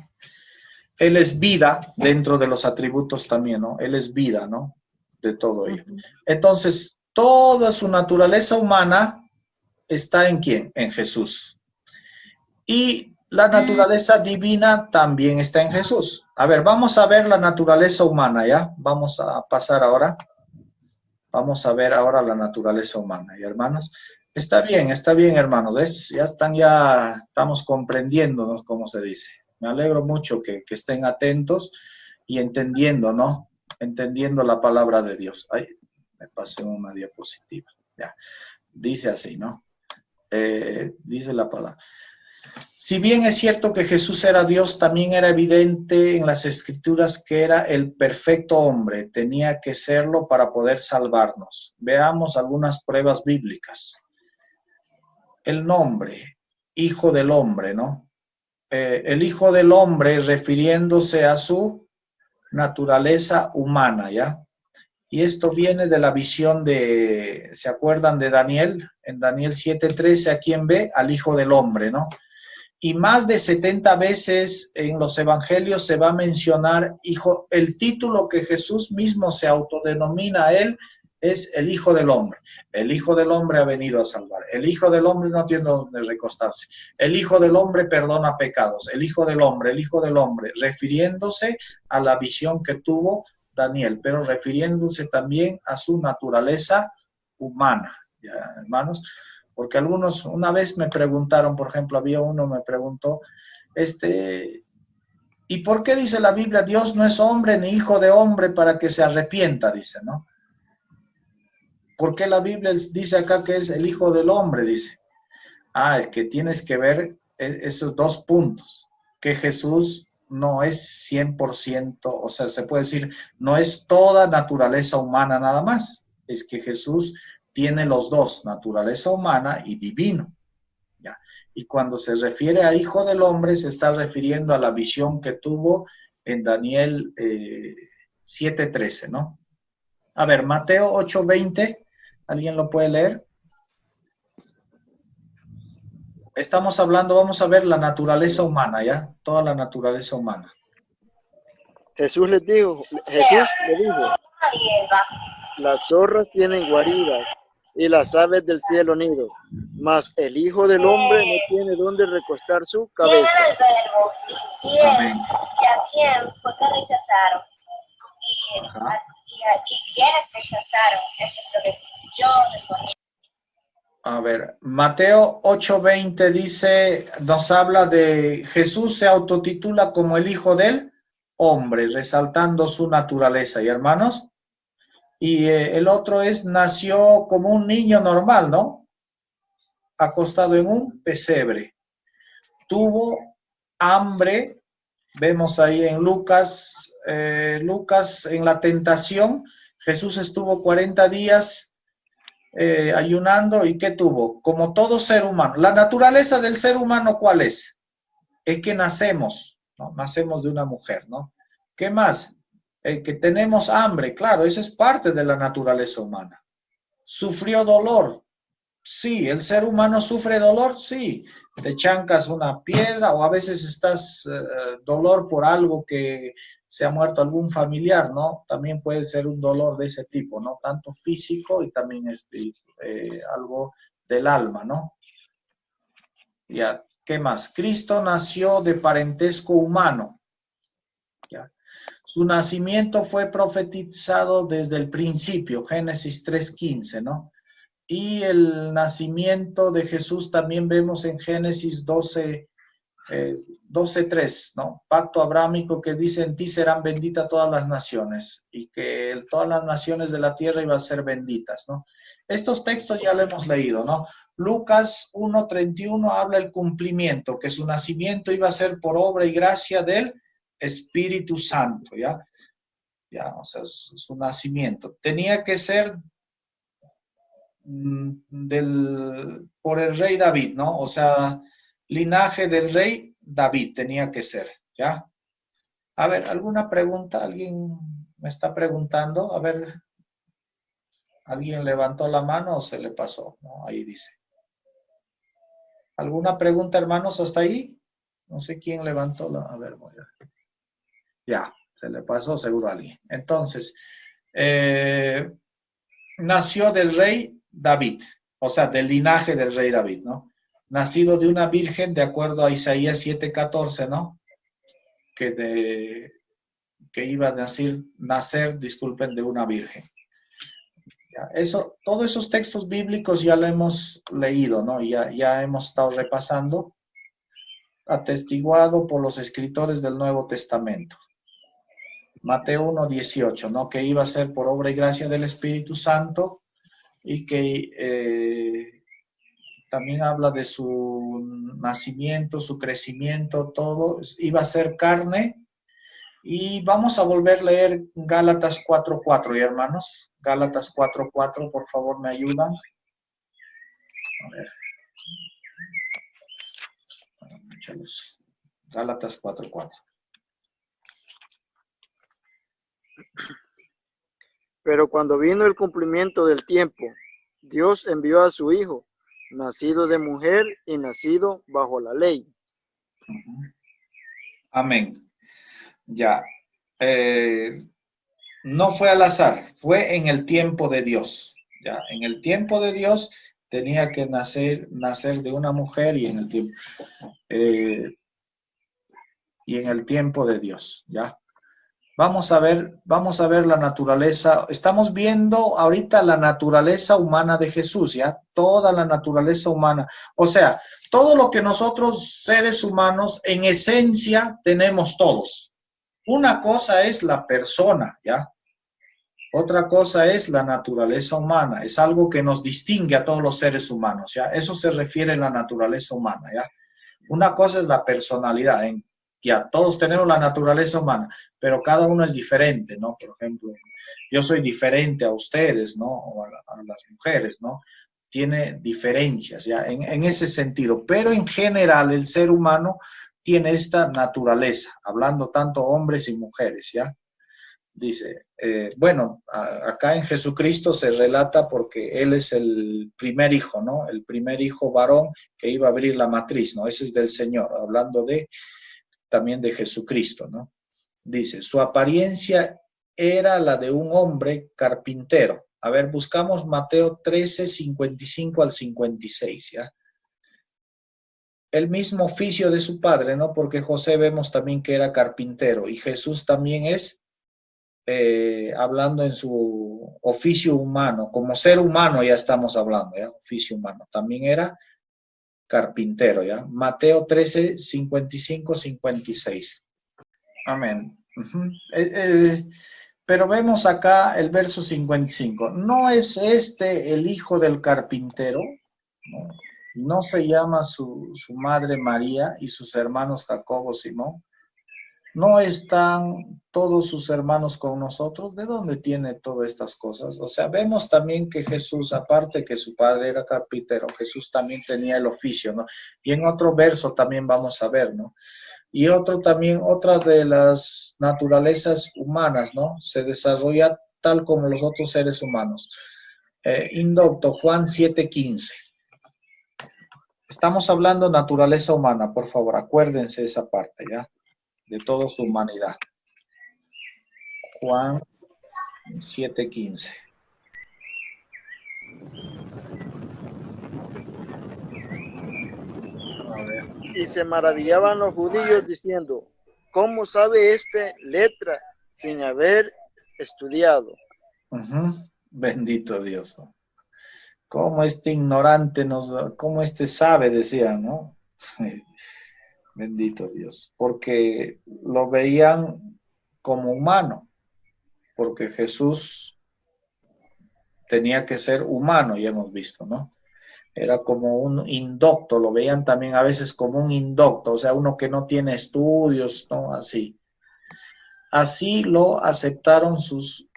Él es vida dentro de los atributos también, ¿no? Él es vida, ¿no? De todo ello. Entonces, toda su naturaleza humana está ¿en quién? En Jesús. Y la naturaleza divina también está en Jesús. A ver, vamos a ver la naturaleza humana, ¿ya? Vamos a pasar ahora. Vamos a ver ahora la naturaleza humana, ¿y hermanos? Está bien, hermanos. ¿Ves? Ya estamos comprendiéndonos, como se dice. Me alegro mucho que estén atentos y entendiendo, ¿no? Entendiendo la palabra de Dios. Ay, me pasé una diapositiva. Ya. Dice así, ¿no? Dice la palabra. Si bien es cierto que Jesús era Dios, también era evidente en las Escrituras que era el perfecto hombre. Tenía que serlo para poder salvarnos. Veamos algunas pruebas bíblicas. El nombre, Hijo del Hombre, ¿no? El Hijo del Hombre refiriéndose a su naturaleza humana, ¿ya? Y esto viene de la visión de, ¿se acuerdan de Daniel? En Daniel 7:13, ¿a quién ve? Al Hijo del Hombre, ¿no? Y más de 70 veces en los evangelios se va a mencionar hijo, el título que Jesús mismo se autodenomina a él es el Hijo del Hombre. El Hijo del Hombre ha venido a salvar. El Hijo del Hombre no tiene donde recostarse. El Hijo del Hombre perdona pecados. El Hijo del Hombre, refiriéndose a la visión que tuvo Daniel, pero refiriéndose también a su naturaleza humana, ¿ya, hermanos? Porque algunos una vez me preguntaron, por ejemplo, había uno me preguntó, ¿y por qué dice la Biblia, Dios no es hombre ni hijo de hombre para que se arrepienta? Dice, ¿no? ¿Por qué la Biblia dice acá que es el Hijo del Hombre? Dice. Es que tienes que ver esos dos puntos, que Jesús no es 100%, o sea, se puede decir, no es toda naturaleza humana nada más, es que Jesús tiene los dos, naturaleza humana y divino. ¿Ya? Y cuando se refiere a Hijo del Hombre, se está refiriendo a la visión que tuvo en Daniel 7:13, ¿no? A ver, Mateo 8:20, ¿alguien lo puede leer? Estamos hablando, vamos a ver la naturaleza humana, ¿ya? Toda la naturaleza humana. Jesús le dijo, las zorras tienen guaridas y las aves del cielo nidos, mas el Hijo del Hombre no tiene dónde recostar su cabeza. Amén. ¿Y a quién fue que rechazaron? ¿Y quiénes rechazaron? Eso es lo que yo respondí. A ver, Mateo 8:20 dice, nos habla de Jesús se autotitula como el Hijo del Hombre, resaltando su naturaleza, ¿y hermanos? Y el otro es, nació como un niño normal, ¿no? Acostado en un pesebre. Tuvo hambre, vemos ahí en Lucas en la tentación, Jesús estuvo 40 días ayunando, ¿y qué tuvo? Como todo ser humano. La naturaleza del ser humano, ¿cuál es? Es que nacemos, ¿no? Nacemos de una mujer, ¿no? ¿Qué más? Que tenemos hambre, claro, eso es parte de la naturaleza humana. ¿Sufrió dolor? Sí. ¿El ser humano sufre dolor? Sí. Te chancas una piedra o a veces estás dolor por algo que se ha muerto algún familiar, ¿no? También puede ser un dolor de ese tipo, ¿no? Tanto físico y también algo del alma, ¿no? Ya, ¿qué más? Cristo nació de parentesco humano. ¿Ya? Su nacimiento fue profetizado desde el principio, Génesis 3:15, ¿no? Y el nacimiento de Jesús también vemos en Génesis 12:3, ¿no? Pacto abrámico que dice, en ti serán benditas todas las naciones, y que todas las naciones de la tierra iban a ser benditas, ¿no? Estos textos ya lo hemos leído, ¿no? Lucas 1:31 habla el cumplimiento, que su nacimiento iba a ser por obra y gracia del Espíritu Santo, ¿ya? Ya, o sea, su nacimiento. Tenía que ser por el rey David, ¿no? O sea, linaje del rey David tenía que ser, ¿ya? A ver, ¿alguna pregunta? ¿Alguien me está preguntando? A ver, ¿alguien levantó la mano o se le pasó? No, ahí dice. ¿Alguna pregunta, hermanos, hasta ahí? No sé quién levantó la... A ver, voy a ver. Ya, se le pasó seguro a alguien. Entonces, nació del rey David, o sea, del linaje del rey David, ¿no? Nacido de una virgen, de acuerdo a Isaías 7:14, ¿no? Que iba a nacer, disculpen, de una virgen. Ya, todos esos textos bíblicos ya lo hemos leído, ¿no? Ya hemos estado repasando, atestiguado por los escritores del Nuevo Testamento. Mateo 1:18, ¿no? Que iba a ser por obra y gracia del Espíritu Santo, y que también habla de su nacimiento, su crecimiento, todo, iba a ser carne. Y vamos a volver a leer Gálatas 4:4, hermanos. Gálatas 4:4, por favor, ¿me ayudan? A ver. Gálatas 4:4. Pero cuando vino el cumplimiento del tiempo, Dios envió a su Hijo, nacido de mujer y nacido bajo la ley. Amén. Ya. No fue al azar, fue en el tiempo de Dios. ¿Ya? En el tiempo de Dios tenía que nacer de una mujer y en el tiempo de Dios. ¿Ya? Vamos a ver la naturaleza. Estamos viendo ahorita la naturaleza humana de Jesús, ¿ya? Toda la naturaleza humana. O sea, todo lo que nosotros, seres humanos, en esencia, tenemos todos. Una cosa es la persona, ¿ya? Otra cosa es la naturaleza humana. Es algo que nos distingue a todos los seres humanos, ¿ya? Eso se refiere a la naturaleza humana, ¿ya? Una cosa es la personalidad, ya todos tenemos la naturaleza humana, pero cada uno es diferente, ¿no? Por ejemplo, yo soy diferente a ustedes, ¿no? O a las mujeres, ¿no? Tiene diferencias, ¿ya? En ese sentido, pero en general el ser humano tiene esta naturaleza, hablando tanto hombres y mujeres, ¿ya? Dice, bueno, acá en Jesucristo se relata porque Él es el primer hijo, ¿no? El primer hijo varón que iba a abrir la matriz, ¿no? Ese es del Señor, hablando también de Jesucristo, ¿no? Dice, su apariencia era la de un hombre carpintero. A ver, buscamos Mateo 13, 55 al 56, ¿ya? El mismo oficio de su padre, ¿no? Porque José vemos también que era carpintero y Jesús también es, hablando en su oficio humano, como ser humano ya estamos hablando, ¿ya? Oficio humano, también era carpintero, ¿ya? Mateo 13, 55, 56. Amén. Pero vemos acá el verso 55. ¿No es este el hijo del carpintero? ¿No? ¿No se llama su madre María y sus hermanos Jacobo, Simón? ¿No están todos sus hermanos con nosotros? ¿De dónde tiene todas estas cosas? O sea, vemos también que Jesús, aparte que su padre era carpintero, Jesús también tenía el oficio, ¿no? Y en otro verso también vamos a ver, ¿no? Y otra de las naturalezas humanas, ¿no? Se desarrolla tal como los otros seres humanos. Indocto, Juan 7:15. Estamos hablando de naturaleza humana, por favor, acuérdense esa parte, ¿ya? De toda su humanidad. Juan 7:15. A ver. Y se maravillaban los judíos diciendo, ¿cómo sabe este letra sin haber estudiado? Bendito Dios. ¿Cómo este ignorante cómo este sabe, decían, ¿no? Bendito Dios. Porque lo veían como humano, porque Jesús tenía que ser humano, ya hemos visto, ¿no? Era como un indocto, lo veían también a veces como un indocto, o sea, uno que no tiene estudios, ¿no? Así lo aceptaron sus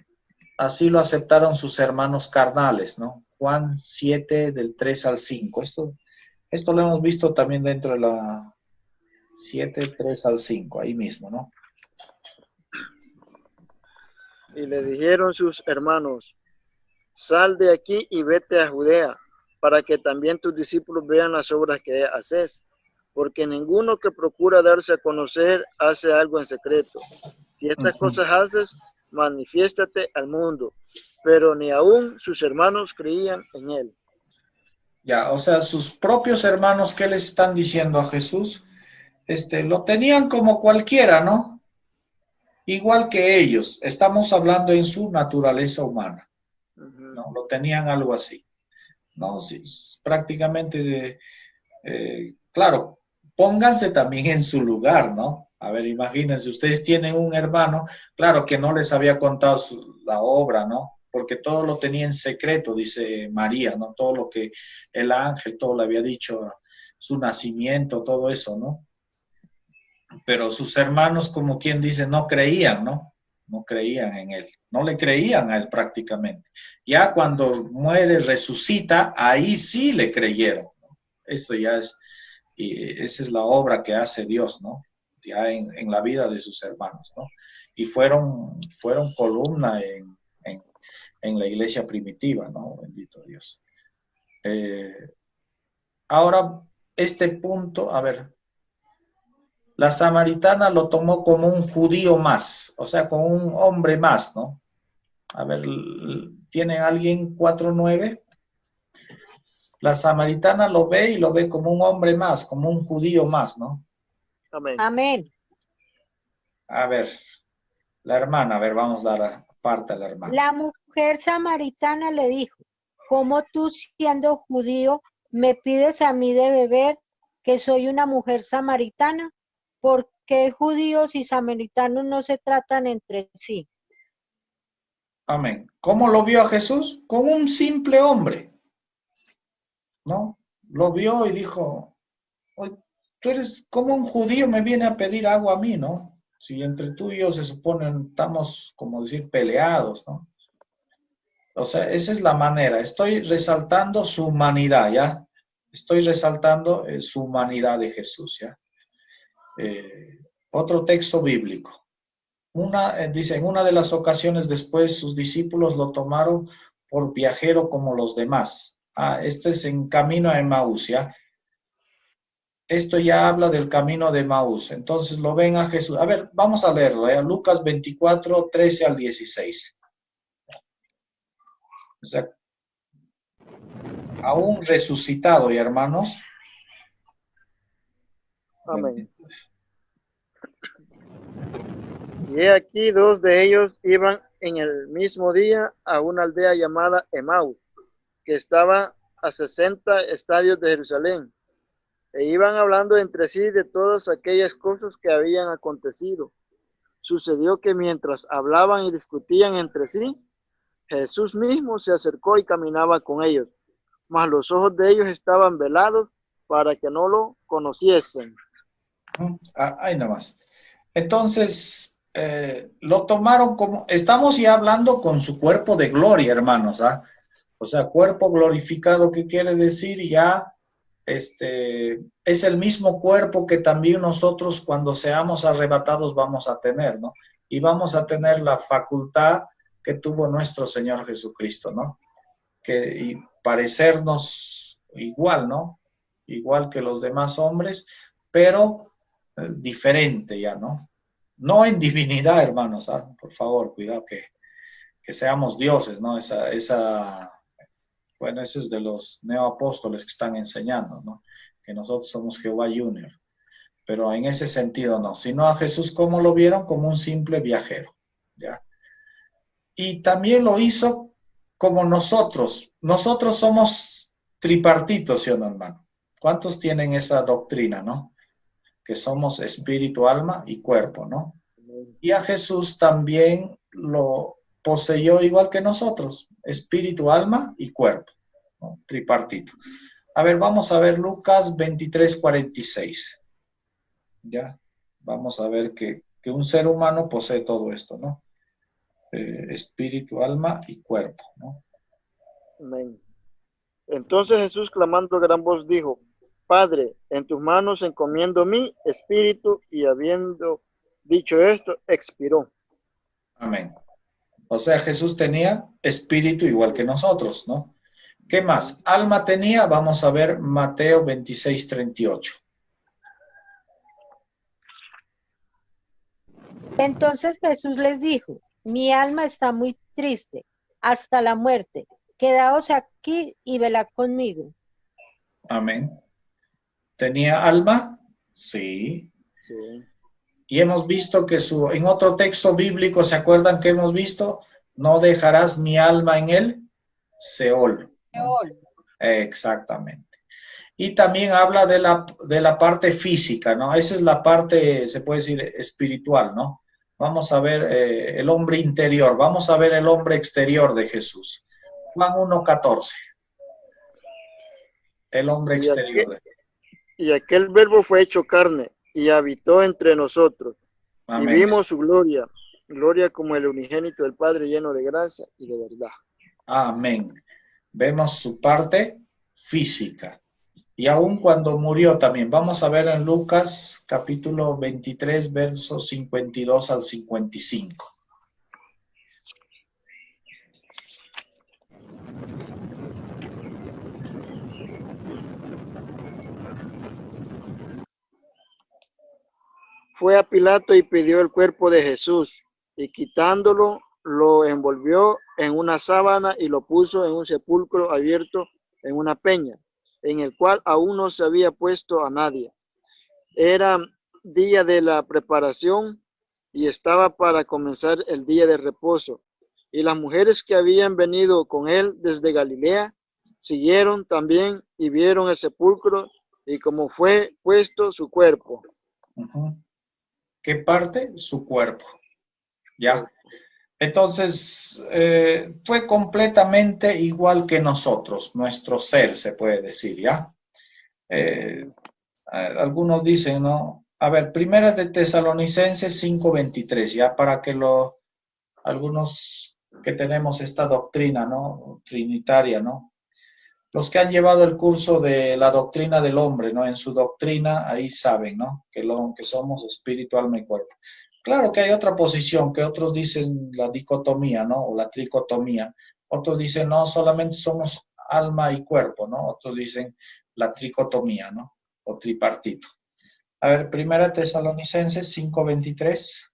hermanos carnales, ¿no? Juan 7, del 3 al 5. Esto lo hemos visto también dentro de la 7, 3 al 5, ahí mismo, ¿no? Y le dijeron sus hermanos, sal de aquí y vete a Judea, para que también tus discípulos vean las obras que haces, porque ninguno que procura darse a conocer hace algo en secreto. Si estas cosas haces, manifiéstate al mundo. Pero ni aún sus hermanos creían en él. Ya, o sea, sus propios hermanos, ¿qué les están diciendo a Jesús? Lo tenían como cualquiera, ¿no? Igual que ellos. Estamos hablando en su naturaleza humana. ¿No? Lo tenían algo así. ¿No? Sí, prácticamente, claro, pónganse también en su lugar, ¿no? A ver, imagínense, ustedes tienen un hermano, claro que no les había contado la obra, ¿no? Porque todo lo tenía en secreto, dice María, ¿no? Todo lo que el ángel, todo le había dicho, su nacimiento, todo eso, ¿no? Pero sus hermanos, como quien dice, no creían, ¿no? No creían en él, no le creían a él prácticamente. Ya cuando muere, resucita, ahí sí le creyeron, ¿no? Eso ya es, y esa es la obra que hace Dios, ¿no? Ya en la vida de sus hermanos, ¿no? Y fueron columna en la iglesia primitiva, ¿no? Bendito Dios. Ahora, este punto, a ver, la samaritana lo tomó como un judío más, o sea, como un hombre más, ¿no? A ver, ¿tiene alguien 4:9? La samaritana lo ve y lo ve como un hombre más, como un judío más, ¿no? Amén. Amén. A ver, la hermana, a ver, vamos a dar parte a la hermana. La mujer samaritana le dijo, ¿cómo tú siendo judío me pides a mí de beber que soy una mujer samaritana? ¿Por qué judíos y samaritanos no se tratan entre sí? Amén. ¿Cómo lo vio a Jesús? Como un simple hombre, ¿no? Lo vio y dijo, "Oye, tú eres como un judío, me viene a pedir agua a mí, ¿no? Si entre tú y yo se suponen, estamos, como decir, peleados, ¿no? O sea, esa es la manera. Estoy resaltando su humanidad, ¿ya? Estoy resaltando su humanidad de Jesús, ¿ya? Otro texto bíblico. Dice, en una de las ocasiones después sus discípulos lo tomaron por viajero como los demás. Este es en camino a Emaús, ¿ya? Esto ya habla del camino de Emaús. Entonces lo ven a Jesús. A ver, vamos a leerlo, ¿ya? Lucas 24, 13 al 16. O sea, aún resucitado, ¿y hermanos? Amén. Y he aquí dos de ellos iban en el mismo día a una aldea llamada Emaús, que estaba a 60 estadios de Jerusalén, e iban hablando entre sí de todas aquellas cosas que habían acontecido. Sucedió que mientras hablaban y discutían entre sí, Jesús mismo se acercó y caminaba con ellos, mas los ojos de ellos estaban velados para que no lo conociesen. Ahí nomás. Entonces, lo tomaron como, estamos ya hablando con su cuerpo de gloria, hermanos, ¿ah? O sea, cuerpo glorificado, ¿qué quiere decir? Ya, es el mismo cuerpo que también nosotros cuando seamos arrebatados vamos a tener, ¿no? Y vamos a tener la facultad que tuvo nuestro Señor Jesucristo, ¿no? Y parecernos igual, ¿no? Igual que los demás hombres, pero diferente ya, ¿no? No en divinidad, hermanos, ¿ah? Por favor, cuidado que seamos dioses, ¿no? Bueno, ese es de los neoapóstoles que están enseñando, ¿no? Que nosotros somos Jehová Junior. Pero en ese sentido no, sino a Jesús, ¿cómo lo vieron? Como un simple viajero, ¿ya? Y también lo hizo como nosotros. Nosotros somos tripartitos, ¿sí o no, hermano? ¿Cuántos tienen esa doctrina, no? Que somos espíritu, alma y cuerpo, ¿no? Y a Jesús también lo poseyó igual que nosotros, espíritu, alma y cuerpo, ¿no? Tripartito. A ver, vamos a ver Lucas 23, 46. Ya, vamos a ver que un ser humano posee todo esto, ¿no? Espíritu, alma y cuerpo, ¿no? Amén. Entonces Jesús, clamando a gran voz, dijo: Padre, en tus manos encomiendo mi espíritu. Y habiendo dicho esto, expiró. Amén. O sea, Jesús tenía espíritu igual que nosotros, ¿no? ¿Qué más? Alma tenía, vamos a ver Mateo 26, 38. Entonces Jesús les dijo, mi alma está muy triste hasta la muerte. Quedaos aquí y velad conmigo. Amén. ¿Tenía alma? Sí. Sí. Y hemos visto que en otro texto bíblico, ¿se acuerdan que hemos visto? No dejarás mi alma en el Seol. Seol. Exactamente. Y también habla de la parte física, ¿no? Esa es la parte, se puede decir, espiritual, ¿no? Vamos a ver el hombre interior, vamos a ver el hombre exterior de Jesús. Juan 1:14. El hombre exterior. Y aquel verbo fue hecho carne y habitó entre nosotros. Amén. Y vimos su gloria, gloria como el unigénito del Padre, lleno de gracia y de verdad. Amén. Vemos su parte física. Y aún cuando murió también. Vamos a ver en Lucas capítulo 23, versos 52 al 55. Fue a Pilato y pidió el cuerpo de Jesús, y quitándolo, lo envolvió en una sábana y lo puso en un sepulcro abierto en una peña, en el cual aún no se había puesto a nadie. Era día de la preparación y estaba para comenzar el día de reposo. Y las mujeres que habían venido con él desde Galilea siguieron también y vieron el sepulcro y cómo fue puesto su cuerpo. ¿Qué parte? Su cuerpo. ¿Ya? Entonces, fue completamente igual que nosotros, nuestro ser, se puede decir, ¿ya? Algunos dicen, ¿no? A ver, Primera de Tesalonicenses 5:23, ya para que algunos que tenemos esta doctrina, ¿no? Trinitaria, ¿no? Los que han llevado el curso de la doctrina del hombre, ¿no? En su doctrina, ahí saben, ¿no? Que somos espíritu, alma y cuerpo. Claro que hay otra posición, que otros dicen la dicotomía, ¿no? O la tricotomía. Otros dicen, no, solamente somos alma y cuerpo, ¿no? Otros dicen la tricotomía, ¿no? O tripartito. A ver, Primera Tesalonicenses 5:23.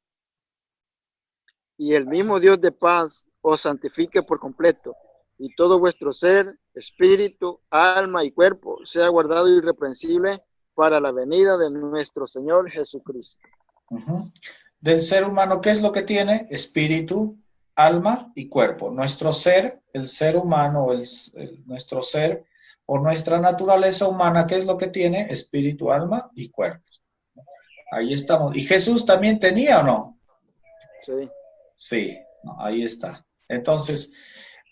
Y el mismo Dios de paz os santifique por completo, y todo vuestro ser, espíritu, alma y cuerpo sea guardado irreprensible para la venida de nuestro Señor Jesucristo. Del ser humano, ¿qué es lo que tiene? Espíritu, alma y cuerpo. Nuestro ser, el ser humano, nuestro ser o nuestra naturaleza humana, ¿qué es lo que tiene? Espíritu, alma y cuerpo. Ahí estamos. ¿Y Jesús también tenía o no? Sí. Sí, no, ahí está. Entonces,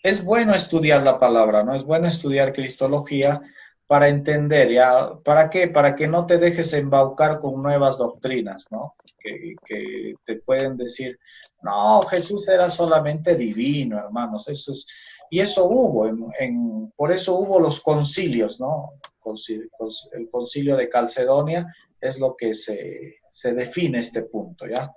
es bueno estudiar la palabra, ¿no? Es bueno estudiar cristología para entender, ¿ya? ¿Para qué? Para que no te dejes embaucar con nuevas doctrinas, ¿no? Que te pueden decir, no, Jesús era solamente divino, hermanos. Y eso hubo, por eso hubo los concilios, ¿no? El concilio de Calcedonia es lo que se define este punto, ¿ya?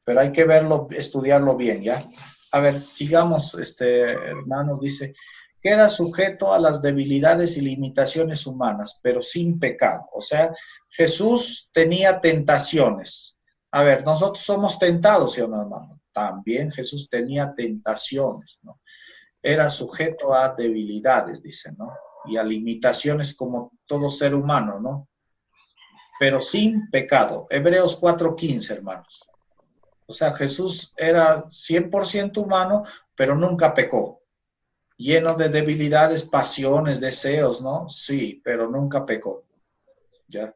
Pero hay que verlo, estudiarlo bien, ¿ya? A ver, sigamos, hermanos, dice, queda sujeto a las debilidades y limitaciones humanas, pero sin pecado. O sea, Jesús tenía tentaciones. A ver, nosotros somos tentados, ¿sí o no, hermano? También Jesús tenía tentaciones, ¿no? Era sujeto a debilidades, dice, ¿no? Y a limitaciones como todo ser humano, ¿no? Pero sin pecado. Hebreos 4:15, hermanos. O sea, Jesús era 100% humano, pero nunca pecó. Lleno de debilidades, pasiones, deseos, ¿no? Sí, pero nunca pecó. ¿Ya?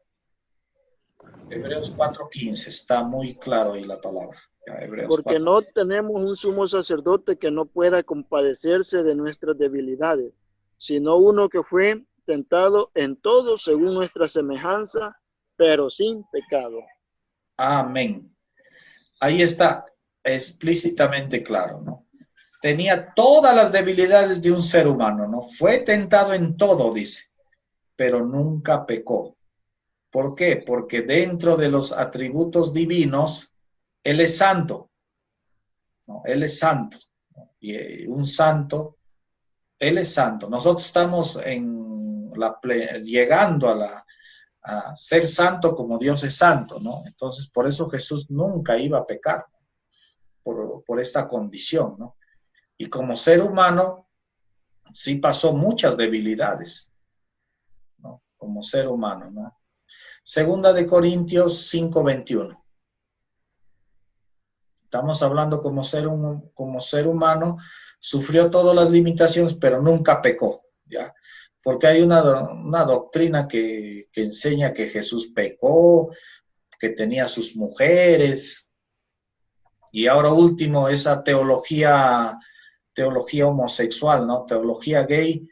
Hebreos 4:15, está muy claro ahí la palabra. Ya, Hebreos Porque 4. no tenemos un sumo sacerdote que no pueda compadecerse de nuestras debilidades, sino uno que fue tentado en todo según nuestra semejanza, pero sin pecado. Amén. Ahí está explícitamente claro, ¿no? Tenía todas las debilidades de un ser humano, ¿no? Fue tentado en todo, dice, pero nunca pecó. ¿Por qué? Porque dentro de los atributos divinos, Él es santo, ¿no? Él es santo, ¿no? Y un santo, Él es santo. Nosotros estamos llegando a ser santo como Dios es santo, ¿no? Entonces, por eso Jesús nunca iba a pecar, por esta condición, ¿no? Y como ser humano, sí pasó muchas debilidades, ¿no? Como ser humano, ¿no? Segunda de Corintios 5:21. Estamos hablando como ser humano, sufrió todas las limitaciones, pero nunca pecó, ¿ya? Porque hay una doctrina que enseña que Jesús pecó, que tenía sus mujeres, y ahora último, esa teología homosexual, ¿no? Teología gay,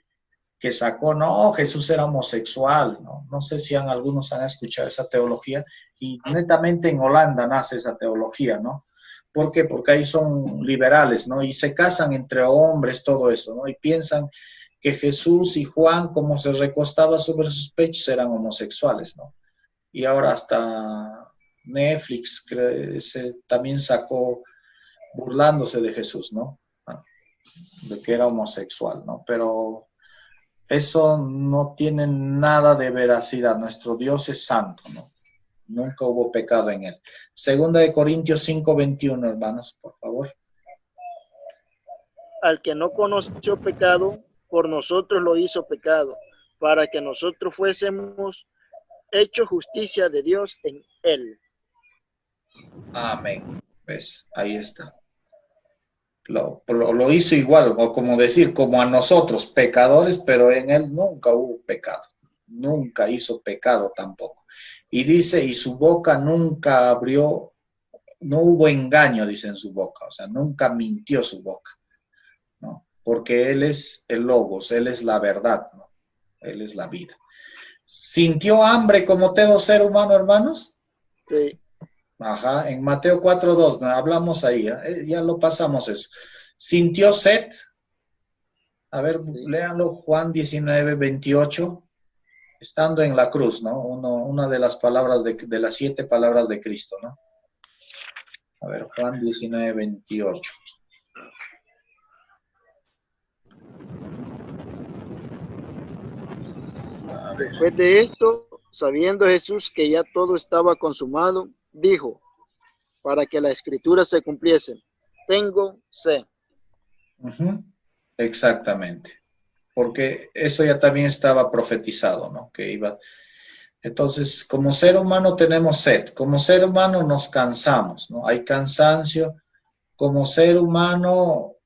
que sacó, no, Jesús era homosexual, ¿no? No sé si algunos han escuchado esa teología, y netamente en Holanda nace esa teología, ¿no? ¿Por qué? Porque ahí son liberales, ¿no? Y se casan entre hombres, todo eso, ¿no? Y piensan que Jesús y Juan, como se recostaba sobre sus pechos, eran homosexuales, ¿no? Y ahora hasta Netflix también sacó burlándose de Jesús, ¿no? De que era homosexual, ¿no? Pero eso no tiene nada de veracidad. Nuestro Dios es santo, ¿no? Nunca hubo pecado en él. Segunda de Corintios 5:21, hermanos, por favor. al que no conoció pecado, por nosotros lo hizo pecado, para que nosotros fuésemos hechos justicia de Dios en él. Amén. ¿Ves? Ahí está. Lo hizo igual, o como decir, como a nosotros, pecadores, pero en él nunca hubo pecado. Nunca hizo pecado tampoco. Y dice, y su boca nunca abrió, no hubo engaño, dice en su boca. O sea, nunca mintió su boca, ¿no? Porque él es el Logos, él es la verdad, ¿no? Él es la vida. ¿Sintió hambre como todo ser humano, hermanos? Sí. Ajá, en Mateo 4:2, ¿no? Hablamos ahí, ya lo pasamos eso. ¿Sintió sed? A ver, Sí. léanlo, Juan 19:28, estando en la cruz, ¿no? Una de las palabras de las 7 palabras de Cristo, ¿no? A ver, Juan 19:28. A ver. Después de esto, sabiendo Jesús que ya todo estaba consumado, dijo, para que la escritura se cumpliese, tengo sed. Ujú, exactamente. Porque eso ya también estaba profetizado, ¿no? Que iba. Entonces, como ser humano tenemos sed, como ser humano nos cansamos, ¿no? Hay cansancio, como ser humano,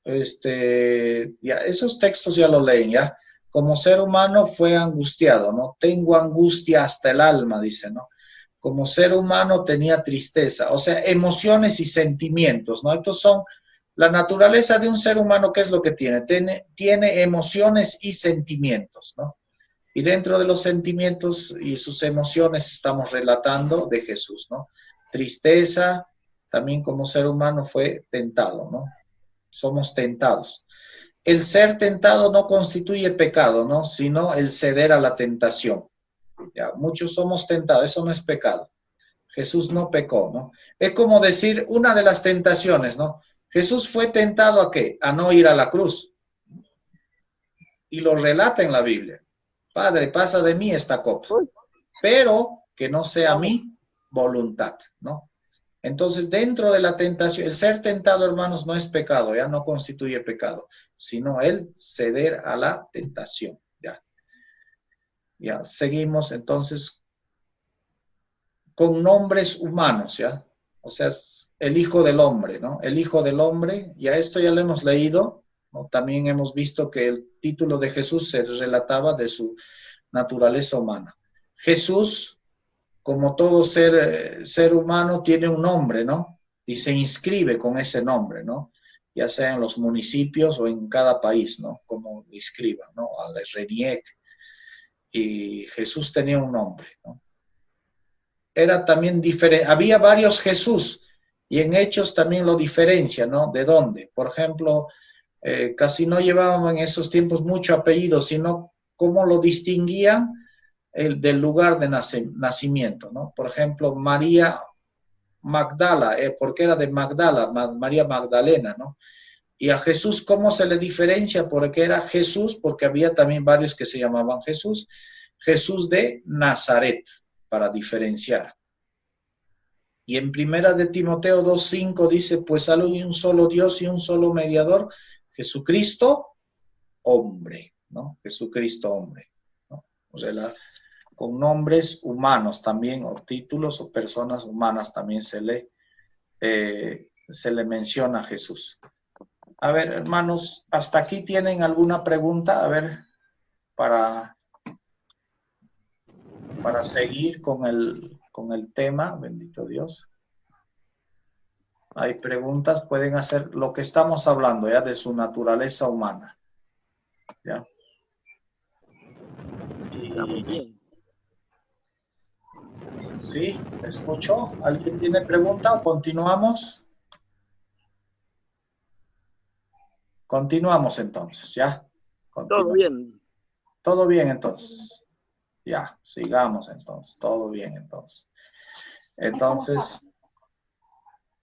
ya, esos textos ya lo leen, ¿ya? Como ser humano fue angustiado, ¿no? Tengo angustia hasta el alma, dice, ¿no? Como ser humano tenía tristeza, o sea, emociones y sentimientos, ¿no? Estos son la naturaleza de un ser humano, ¿qué es lo que tiene? Tiene emociones y sentimientos, ¿no? Y dentro de los sentimientos y sus emociones estamos relatando de Jesús, ¿no? Tristeza, también como ser humano fue tentado, ¿no? Somos tentados. El ser tentado no constituye pecado, ¿no? Sino el ceder a la tentación. Ya, muchos somos tentados, eso no es pecado. Jesús no pecó, ¿no? Es como decir una de las tentaciones, ¿no? Jesús fue tentado ¿a qué? A no ir a la cruz. Y lo relata en la Biblia. Padre, pasa de mí esta copa, pero que no sea mi voluntad, ¿no? Entonces, dentro de la tentación, el ser tentado, hermanos, no es pecado, ya no constituye pecado, sino el ceder a la tentación, ya. Ya, seguimos entonces con nombres humanos, ya. O sea, el Hijo del Hombre, ¿no? El Hijo del Hombre, ya esto ya lo hemos leído, ¿no? También hemos visto que el título de Jesús se relataba de su naturaleza humana. Jesús, como todo ser humano, tiene un nombre, ¿no? Y se inscribe con ese nombre, ¿no? Ya sea en los municipios o en cada país, ¿no? Como inscriban, ¿no? Al RENIEC. Y Jesús tenía un nombre, ¿no? Era también diferente, había varios Jesús, y en Hechos también lo diferencia, ¿no? ¿De dónde? Por ejemplo, casi no llevábamos en esos tiempos mucho apellido, sino cómo lo distinguían del lugar de nacimiento, ¿no? Por ejemplo, María Magdala, porque era de Magdala, María Magdalena, ¿no? Y a Jesús, ¿cómo se le diferencia? Porque era Jesús, porque había también varios que se llamaban Jesús, Jesús de Nazaret, para diferenciar. Y en primera de Timoteo 2:5 dice, pues hay un solo Dios y un solo mediador, Jesucristo, hombre, ¿no? Jesucristo, hombre, ¿no? O sea, con nombres humanos también, o títulos o personas humanas también se le menciona a Jesús. A ver, hermanos, ¿hasta aquí tienen alguna pregunta? A ver, para seguir con el tema, bendito Dios. Hay preguntas, pueden hacer lo que estamos hablando, ya, de su naturaleza humana. ¿Ya? Bien. ¿Sí? ¿Escucho? ¿Alguien tiene pregunta o continuamos? Continuamos entonces, ¿ya? Todo bien. Todo bien entonces. Ya, sigamos entonces. Todo bien entonces. Entonces,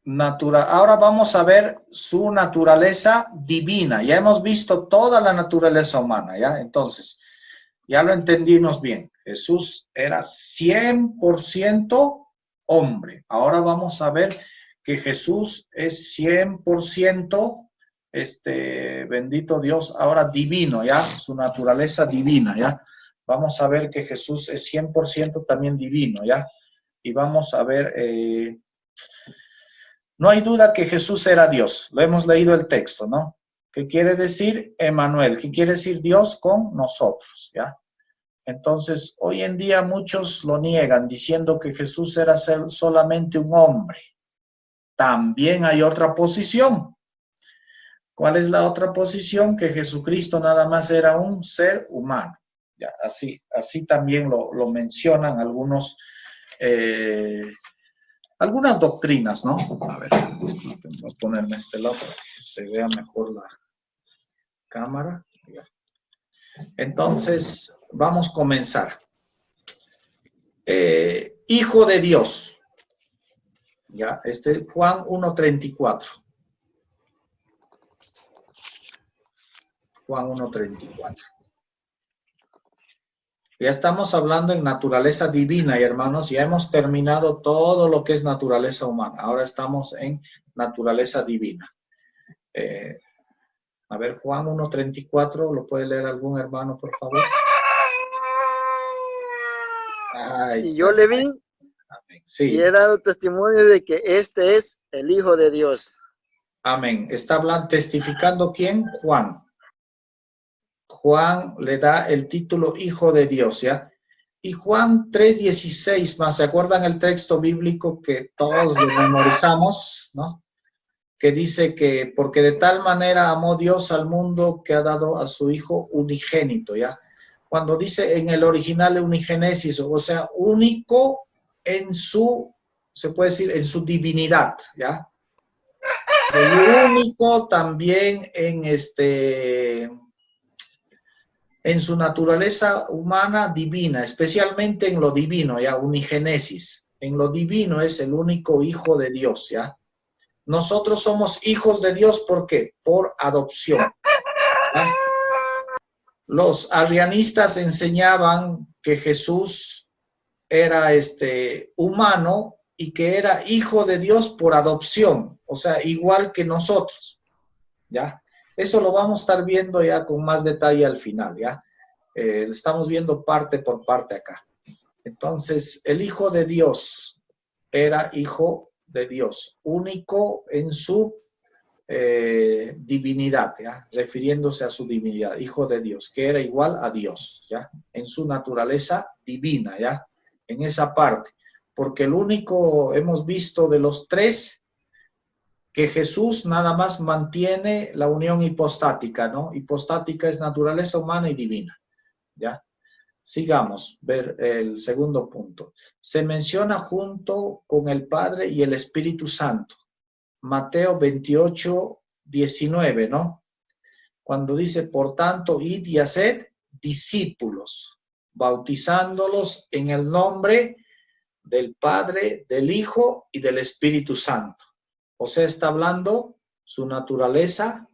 ahora vamos a ver su naturaleza divina. Ya hemos visto toda la naturaleza humana, ¿ya? Entonces, ya lo entendimos bien. Jesús era 100% hombre. Ahora vamos a ver que Jesús es 100% bendito Dios, ahora divino, ¿ya? Su naturaleza divina, ¿ya? Vamos a ver que Jesús es 100% también divino, ¿ya? Y vamos a ver, no hay duda que Jesús era Dios. Lo hemos leído el texto, ¿no? ¿Qué quiere decir Emmanuel? ¿Qué quiere decir Dios con nosotros, ¿ya? Entonces, hoy en día muchos lo niegan diciendo que Jesús era solamente un hombre. También hay otra posición. ¿Cuál es la otra posición? Que Jesucristo nada más era un ser humano. Ya, así también lo mencionan algunas doctrinas, ¿no? A ver, voy a ponerme este lado para que se vea mejor la cámara. Ya. Entonces, vamos a comenzar. Hijo de Dios. Ya, Juan 1:34. Juan 1:34. Ya estamos hablando en naturaleza divina, y hermanos, ya hemos terminado todo lo que es naturaleza humana. Ahora estamos en naturaleza divina. A ver, Juan 1:34, ¿lo puede leer algún hermano, por favor? Ay, y yo le vi amén. Sí. y he dado testimonio de que este es el Hijo de Dios. Amén. ¿Está hablando, testificando quién? Juan. Juan le da el título Hijo de Dios, ¿ya? Y Juan 3:16, más, ¿se acuerdan el texto bíblico que todos lo memorizamos, ¿no? Que dice que porque de tal manera amó Dios al mundo que ha dado a su Hijo unigénito, ¿ya? Cuando dice en el original unigénesis, o sea, único en su, se puede decir, en su divinidad, ¿ya? El único también en su naturaleza humana divina, especialmente en lo divino, ¿ya? Unigénesis. En lo divino es el único Hijo de Dios, ¿ya? Nosotros somos hijos de Dios, ¿por qué? Por adopción, ¿ya? Los arrianistas enseñaban que Jesús era humano y que era hijo de Dios por adopción, o sea, igual que nosotros, ¿ya? Eso lo vamos a estar viendo ya con más detalle al final, ¿ya? Estamos viendo parte por parte acá. Entonces, el Hijo de Dios era Hijo de Dios, único en su divinidad, ¿ya? Refiriéndose a su divinidad, Hijo de Dios, que era igual a Dios, ¿ya? En su naturaleza divina, ¿ya? En esa parte. Porque el único, hemos visto de los tres, que Jesús nada más mantiene la unión hipostática, ¿no? Hipostática es naturaleza humana y divina, ¿ya? Sigamos, ver el segundo punto. Se menciona junto con el Padre y el Espíritu Santo. Mateo 28:19, ¿no? Cuando dice, por tanto, id y haced discípulos, bautizándolos en el nombre del Padre, del Hijo y del Espíritu Santo. O sea, está hablando su naturaleza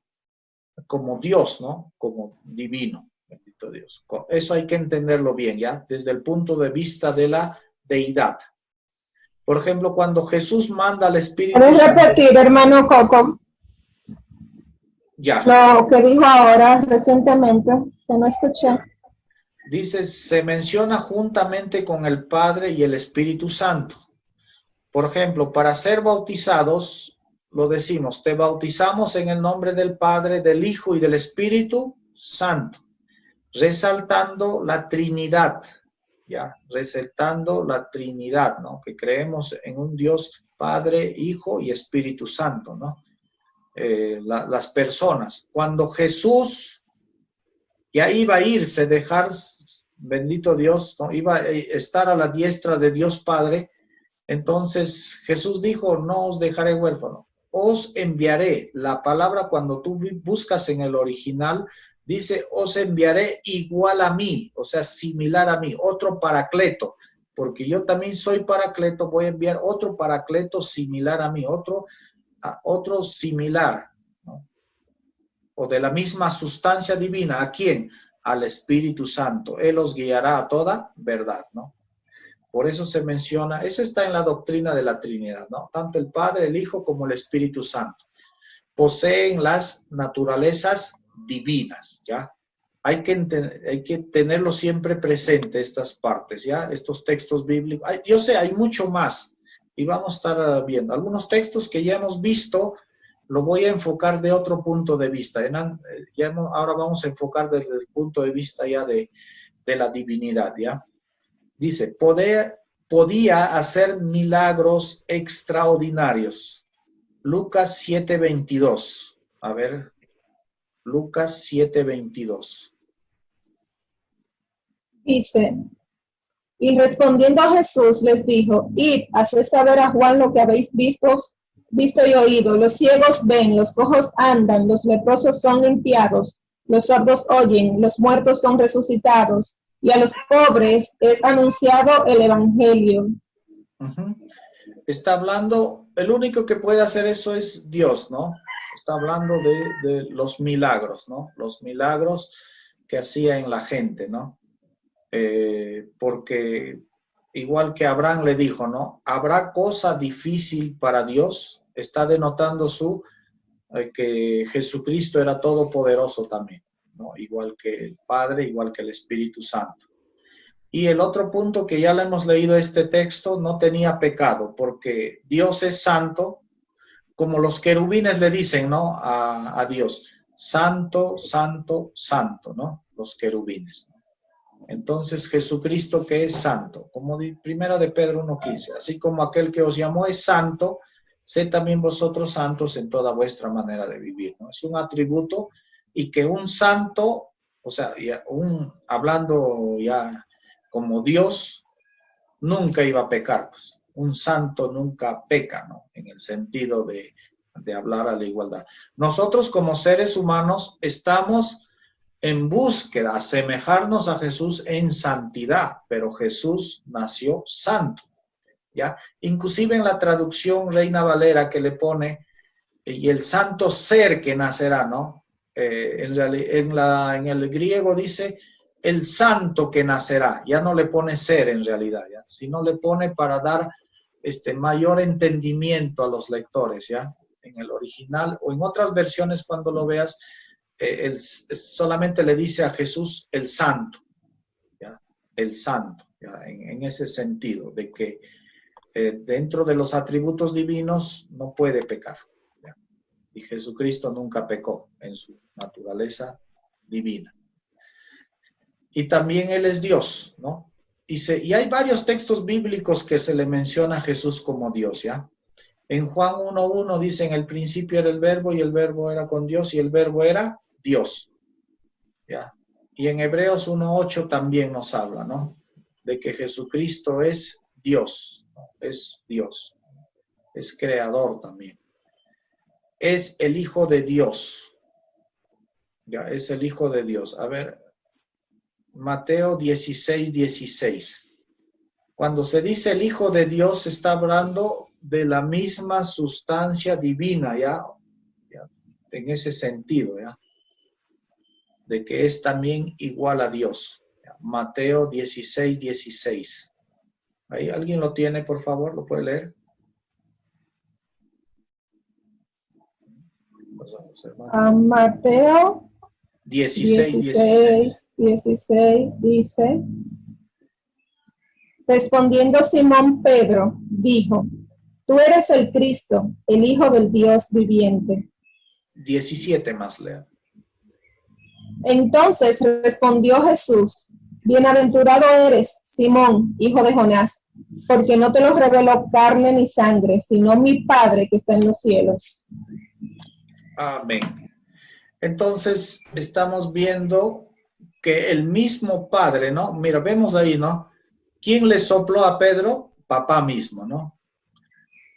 como Dios, ¿no? Como divino, bendito Dios. Eso hay que entenderlo bien, ¿ya? Desde el punto de vista de la deidad. Por ejemplo, cuando Jesús manda al Espíritu ¿Puedes Santo... repetir, hermano Coco, Ya. lo que dijo ahora recientemente, que no escuché? Dice, se menciona juntamente con el Padre y el Espíritu Santo. Por ejemplo, para ser bautizados, lo decimos, te bautizamos en el nombre del Padre, del Hijo y del Espíritu Santo, resaltando la Trinidad, ¿ya? Resaltando la Trinidad, ¿no? Que creemos en un Dios Padre, Hijo y Espíritu Santo, ¿no? Las personas. Cuando Jesús ya iba a irse, dejar, bendito Dios, ¿no? Iba a estar a la diestra de Dios Padre. Entonces Jesús dijo, no os dejaré huérfano, os enviaré. La palabra cuando tú buscas en el original, dice, os enviaré igual a mí, o sea, similar a mí, otro paracleto, porque yo también soy paracleto, voy a enviar otro paracleto similar a mí, otro similar, ¿no? O de la misma sustancia divina. ¿A quién? Al Espíritu Santo. Él os guiará a toda verdad, ¿no? Por eso se menciona, eso está en la doctrina de la Trinidad, ¿no? Tanto el Padre, el Hijo, como el Espíritu Santo. poseen las naturalezas divinas, ¿ya? Hay que tenerlo siempre presente, estas partes, ¿ya? Estos textos bíblicos. Yo sé, hay mucho más y vamos a estar viendo. Algunos textos que ya hemos visto, lo voy a enfocar de otro punto de vista. Ahora vamos a enfocar desde el punto de vista ya de la divinidad, ¿ya? Dice, podía hacer milagros extraordinarios. Lucas 7:22. A ver, Lucas 7:22. Dice, y respondiendo a Jesús les dijo, id, haced saber a Juan lo que habéis visto y oído. Los ciegos ven, los cojos andan, los leprosos son limpiados, los sordos oyen, los muertos son resucitados, y a los pobres es anunciado el evangelio. Está hablando, el único que puede hacer eso es Dios, ¿no? Está hablando de los milagros, ¿no? Los milagros que hacía en la gente, ¿no? Porque igual que Abraham le dijo, ¿no? ¿Habrá cosa difícil para Dios? Está denotando que Jesucristo era todopoderoso también, ¿no? Igual que el Padre, igual que el Espíritu Santo. Y el otro punto que ya le hemos leído este texto, no tenía pecado, porque Dios es santo, como los querubines le dicen, ¿no? A Dios, santo, santo, santo, ¿no? Los querubines. Entonces Jesucristo que es santo, como primera de Pedro 1:15, así como aquel que os llamó es santo, sed también vosotros santos en toda vuestra manera de vivir, ¿no? Es un atributo, y que un santo, o sea, hablando ya como Dios, nunca iba a pecar, pues. Un santo nunca peca, ¿no? En el sentido de hablar a la igualdad. Nosotros como seres humanos estamos en búsqueda, asemejarnos a Jesús en santidad, pero Jesús nació santo, ¿ya? Inclusive en la traducción Reina Valera que le pone, y el santo ser que nacerá, ¿no? En el griego dice, el santo que nacerá, ya no le pone ser en realidad, ¿ya? Sino le pone para dar mayor entendimiento a los lectores, ¿ya? En el original o en otras versiones cuando lo veas, solamente le dice a Jesús el santo, ¿ya? El santo, ¿ya? En ese sentido, de que dentro de los atributos divinos no puede pecar, ¿ya? Y Jesucristo nunca pecó en su naturaleza divina. Y también Él es Dios, ¿no? Y hay varios textos bíblicos que se le menciona a Jesús como Dios, ¿ya? En Juan 1:1 dice, en el principio era el verbo, y el verbo era con Dios, y el verbo era Dios, ¿ya? Y en Hebreos 1:8 también nos habla, ¿no? De que Jesucristo es Dios, ¿no? Es Dios, es creador también. Es el Hijo de Dios, ¿ya? Es el Hijo de Dios. A ver, Mateo 16:16. Cuando se dice el Hijo de Dios, se está hablando de la misma sustancia divina, ¿ya? En ese sentido, ¿ya? De que es también igual a Dios. ¿Ya? Mateo 16:16. ¿Ahí alguien lo tiene, por favor? ¿Lo puede leer? Mateo 16:16 dice, respondiendo Simón Pedro, dijo, tú eres el Cristo, el Hijo del Dios viviente. 17 más, lea. Entonces respondió Jesús, bienaventurado eres, Simón, hijo de Jonás, porque no te lo reveló carne ni sangre, sino mi Padre que está en los cielos. Amén. Entonces, estamos viendo que el mismo Padre, ¿no? Mira, vemos ahí, ¿no? ¿Quién le sopló a Pedro? Papá mismo, ¿no?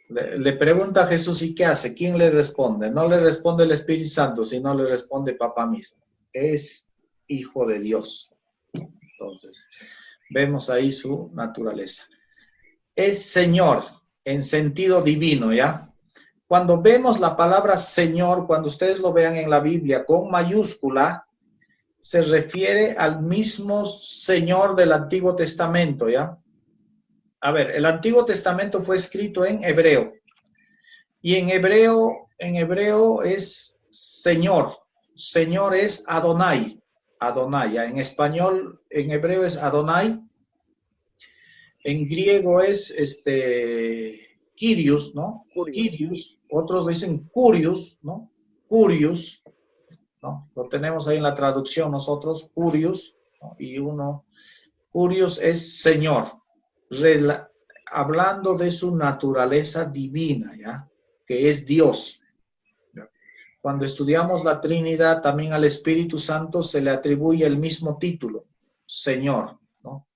Le pregunta a Jesús, ¿y qué hace? ¿Quién le responde? No le responde el Espíritu Santo, sino le responde papá mismo. Es Hijo de Dios. Entonces, vemos ahí su naturaleza. Es Señor en sentido divino, ¿ya? Cuando vemos la palabra Señor, cuando ustedes lo vean en la Biblia con mayúscula, se refiere al mismo Señor del Antiguo Testamento, ¿ya? A ver, el Antiguo Testamento fue escrito en hebreo. Y en hebreo en hebreo es Señor. Señor es Adonai. Adonai. En español, en hebreo es Adonai. En griego es Kyrios, ¿no? Kyrios. Otros dicen Curios, ¿no? Curios, ¿no? Lo tenemos ahí en la traducción nosotros, Curios, ¿no? Y uno, Curios es Señor, hablando de su naturaleza divina, ¿ya? Que es Dios. Cuando estudiamos la Trinidad, también al Espíritu Santo se le atribuye el mismo título, Señor, ¿no?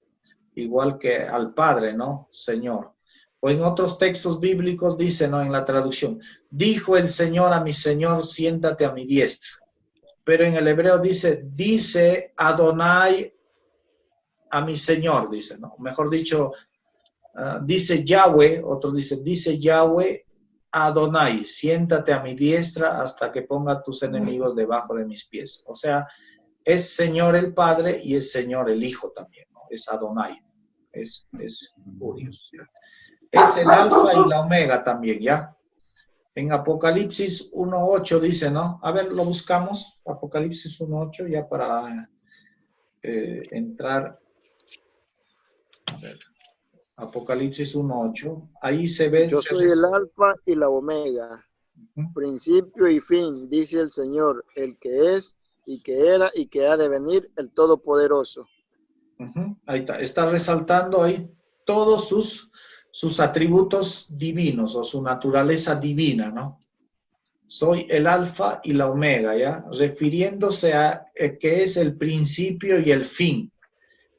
Igual que al Padre, ¿no? Señor. O en otros textos bíblicos dice, ¿no? En la traducción, dijo el Señor a mi Señor, siéntate a mi diestra. Pero en el hebreo dice Adonai a mi Señor, dice, ¿no? Mejor dicho, dice Yahweh, otro dice Yahweh Adonai, siéntate a mi diestra hasta que ponga tus enemigos debajo de mis pies. O sea, es Señor el Padre y es Señor el Hijo también, ¿no? Es Adonai, es curioso. Es el Alfa y la Omega también, ¿ya? En Apocalipsis 1.8 dice, ¿no? A ver, lo buscamos, Apocalipsis 1.8, ya para entrar. A ver. Apocalipsis 1.8, ahí se ve. Yo soy el Alfa y la Omega, principio y fin, dice el Señor, el que es y que era y que ha de venir, el Todopoderoso. Ahí está resaltando ahí todos sus atributos divinos o su naturaleza divina, ¿no? Soy el Alfa y la Omega, ¿ya? Refiriéndose a que es el principio y el fin,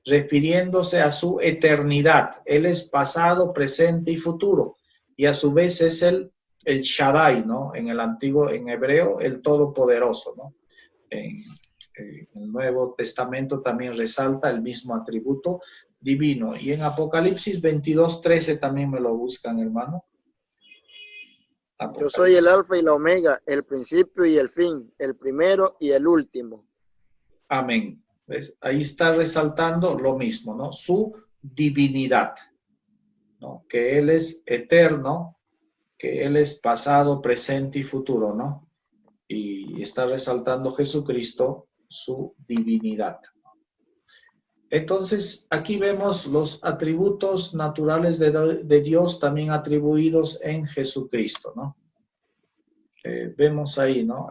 refiriéndose a su eternidad. Él es pasado, presente y futuro. Y a su vez es el Shaddai, ¿no? En en hebreo, el Todopoderoso, ¿no? En el Nuevo Testamento también resalta el mismo atributo divino. Y en Apocalipsis 22:13 también me lo buscan, hermano. Yo soy el Alfa y la Omega, el principio y el fin, el primero y el último. Amén. ¿Ves? Ahí está resaltando lo mismo, ¿no? Su divinidad, ¿no? Que Él es eterno, que Él es pasado, presente y futuro, ¿no? Y está resaltando Jesucristo su divinidad. Entonces, aquí vemos los atributos naturales de Dios también atribuidos en Jesucristo, ¿no? Vemos ahí, ¿no?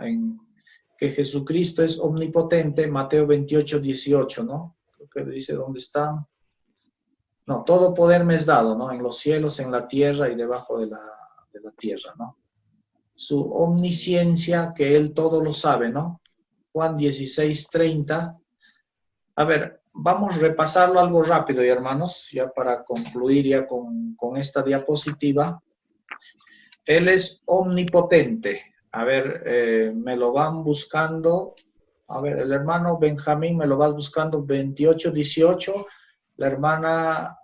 Que Jesucristo es omnipotente, Mateo 28:18, ¿no? Creo que dice dónde está. No, todo poder me es dado, ¿no? En los cielos, en la tierra y debajo de la tierra, ¿no? Su omnisciencia, que Él todo lo sabe, ¿no? Juan 16:30. A ver, vamos a repasarlo algo rápido, hermanos, ya para concluir ya con esta diapositiva. Él es omnipotente. A ver, me lo van buscando. A ver, el hermano Benjamín me lo vas buscando 28:18. La hermana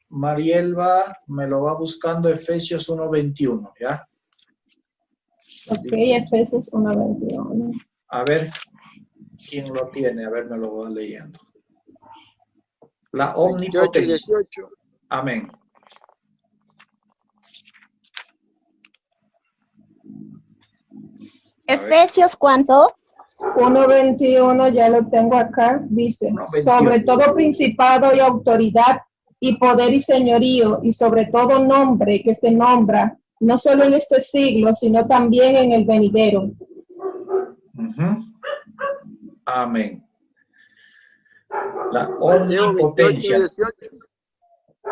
Marielba me lo va buscando Efesios 1:21, ¿ya? Ok, Efesios 1:21. A ver, ¿quién lo tiene? A ver, me lo va leyendo. La omnipotencia. 28:18. Amén. Efesios, ¿cuánto? 1:21, ya lo tengo acá, dice, 1:21. sobre todo principado y autoridad y poder y señorío y sobre todo nombre que se nombra, no solo en este siglo, sino también en el venidero. Amén. La omnipotencia. 28:18.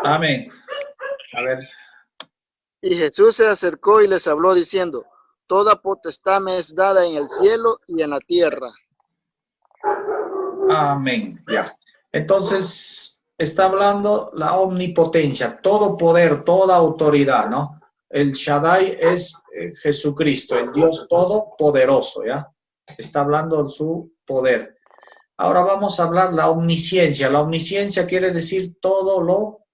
Amén. A ver. Y Jesús se acercó y les habló diciendo, toda potestad me es dada en el cielo y en la tierra. Amén. Ya. Entonces, está hablando la omnipotencia, todo poder, toda autoridad, ¿no? El Shaddai es Jesucristo, el Dios todopoderoso, ¿ya? Está hablando de su poder. Ahora vamos a hablar la omnisciencia. La omnisciencia quiere decir todo lo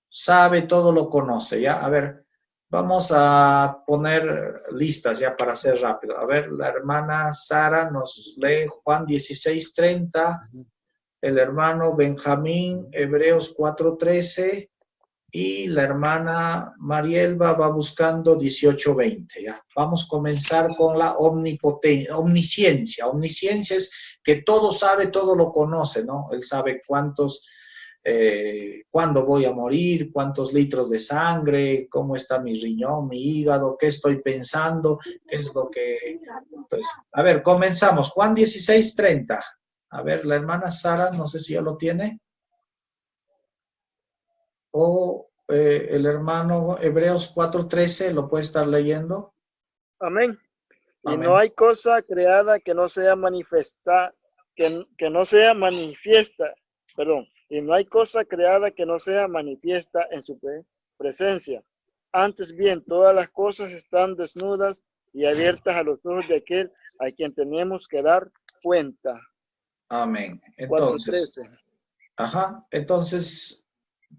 sabe, todo lo conoce, ¿ya? A ver, vamos a poner listas ya para hacer rápido. A ver, la hermana Sara nos lee Juan 16:30. El hermano Benjamín, Hebreos 4:13. Y la hermana Marielba va buscando 18:20. ¿Ya? Vamos a comenzar con la omnisciencia. Omnisciencia es que todo sabe, todo lo conoce, ¿no? Él sabe cuándo voy a morir, cuántos litros de sangre, cómo está mi riñón, mi hígado, qué estoy pensando, qué es lo que... Pues, a ver, comenzamos. Juan 16:30. A ver, la hermana Sara, no sé si ya lo tiene. O el hermano Hebreos 4:13, ¿lo puede estar leyendo? Amén. Y Amén. no hay cosa creada que no sea manifiesta, que no sea manifiesta, perdón, y no hay cosa creada que no sea manifiesta en su presencia. Antes bien, todas las cosas están desnudas y abiertas a los ojos de aquel a quien tenemos que dar cuenta. Amén. Entonces, 4:13. Entonces,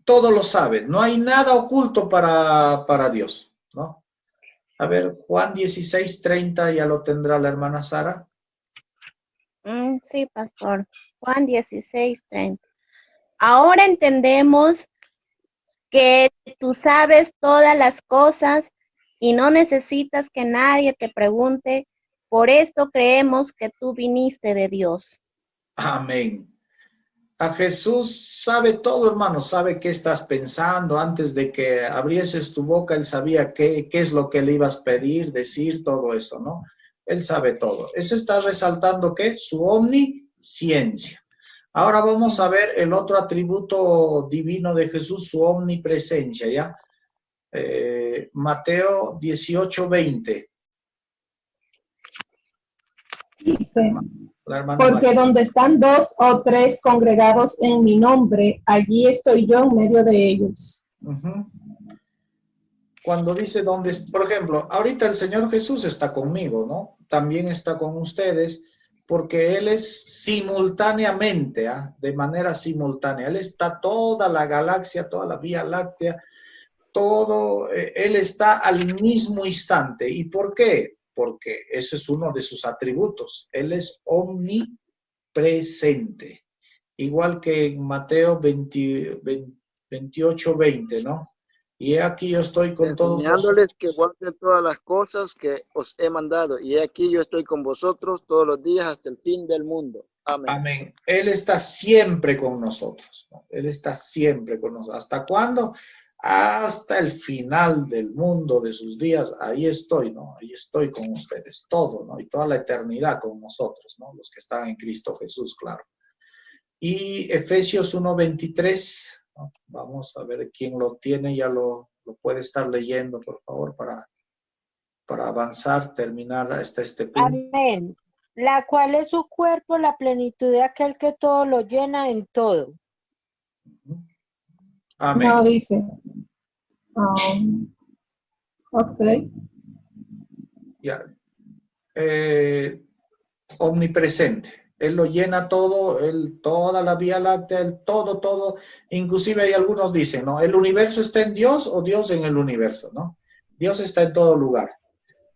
todo lo sabe. No hay nada oculto para Dios, ¿no? A ver, Juan 16:30, ya lo tendrá la hermana Sara. Sí, pastor. Juan 16:30. Ahora entendemos que tú sabes todas las cosas y no necesitas que nadie te pregunte. Por esto creemos que tú viniste de Dios. Amén. A Jesús sabe todo, hermano, sabe qué estás pensando. Antes de que abrieses tu boca, Él sabía qué es lo que le ibas a pedir, decir, todo eso, ¿no? Él sabe todo. Eso está resaltando, ¿qué? Su omnisciencia. Ahora vamos a ver el otro atributo divino de Jesús, su omnipresencia, ¿ya? Mateo 18:20. Dice, La hermana porque María. donde están 2 o 3 congregados en mi nombre, allí estoy yo en medio de ellos. Cuando dice dónde, por ejemplo, ahorita el Señor Jesús está conmigo, ¿no? También está con ustedes, porque Él es simultáneamente, de manera simultánea. Él está toda la galaxia, toda la Vía Láctea, todo, Él está al mismo instante. ¿Y por qué? Porque eso es uno de sus atributos. Él es omnipresente. Igual que en Mateo 28:20, ¿no? Y aquí yo estoy con todos enseñándoles vosotros. que guarden todas las cosas que os he mandado. Y aquí yo estoy con vosotros todos los días hasta el fin del mundo. Amén. Amén. Él está siempre con nosotros, ¿no? Él está siempre con nosotros. ¿Hasta cuándo? Hasta el final del mundo, de sus días. Ahí estoy, ¿no? Ahí estoy con ustedes, todo, ¿no? Y toda la eternidad con nosotros, ¿no? Los que están en Cristo Jesús, claro. Y Efesios 1:23, ¿no? Vamos a ver quién lo tiene, ya lo puede estar leyendo, por favor, para avanzar, terminar hasta este punto. Amén. La cual es su cuerpo, la plenitud de aquel que todo lo llena en todo. Amén. No dice. Ok. Ya. Omnipresente. Él lo llena todo, él, toda la Vía Láctea, él todo. Inclusive hay algunos dicen, ¿no? ¿El universo está en Dios o Dios en el universo, no? Dios está en todo lugar.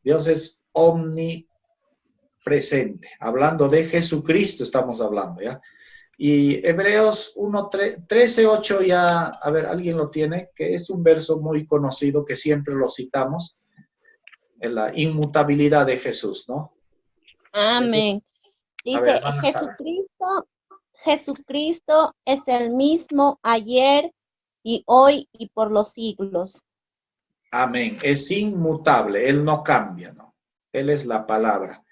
Dios es omnipresente. Hablando de Jesucristo estamos hablando, ¿ya? Y Hebreos 13:8 ya, a ver, ¿alguien lo tiene? Que es un verso muy conocido que siempre lo citamos, en la inmutabilidad de Jesús, ¿no? Amén. Dice, ver, Jesucristo es el mismo ayer y hoy y por los siglos. Amén. Es inmutable, Él no cambia, ¿no? Él es la palabra.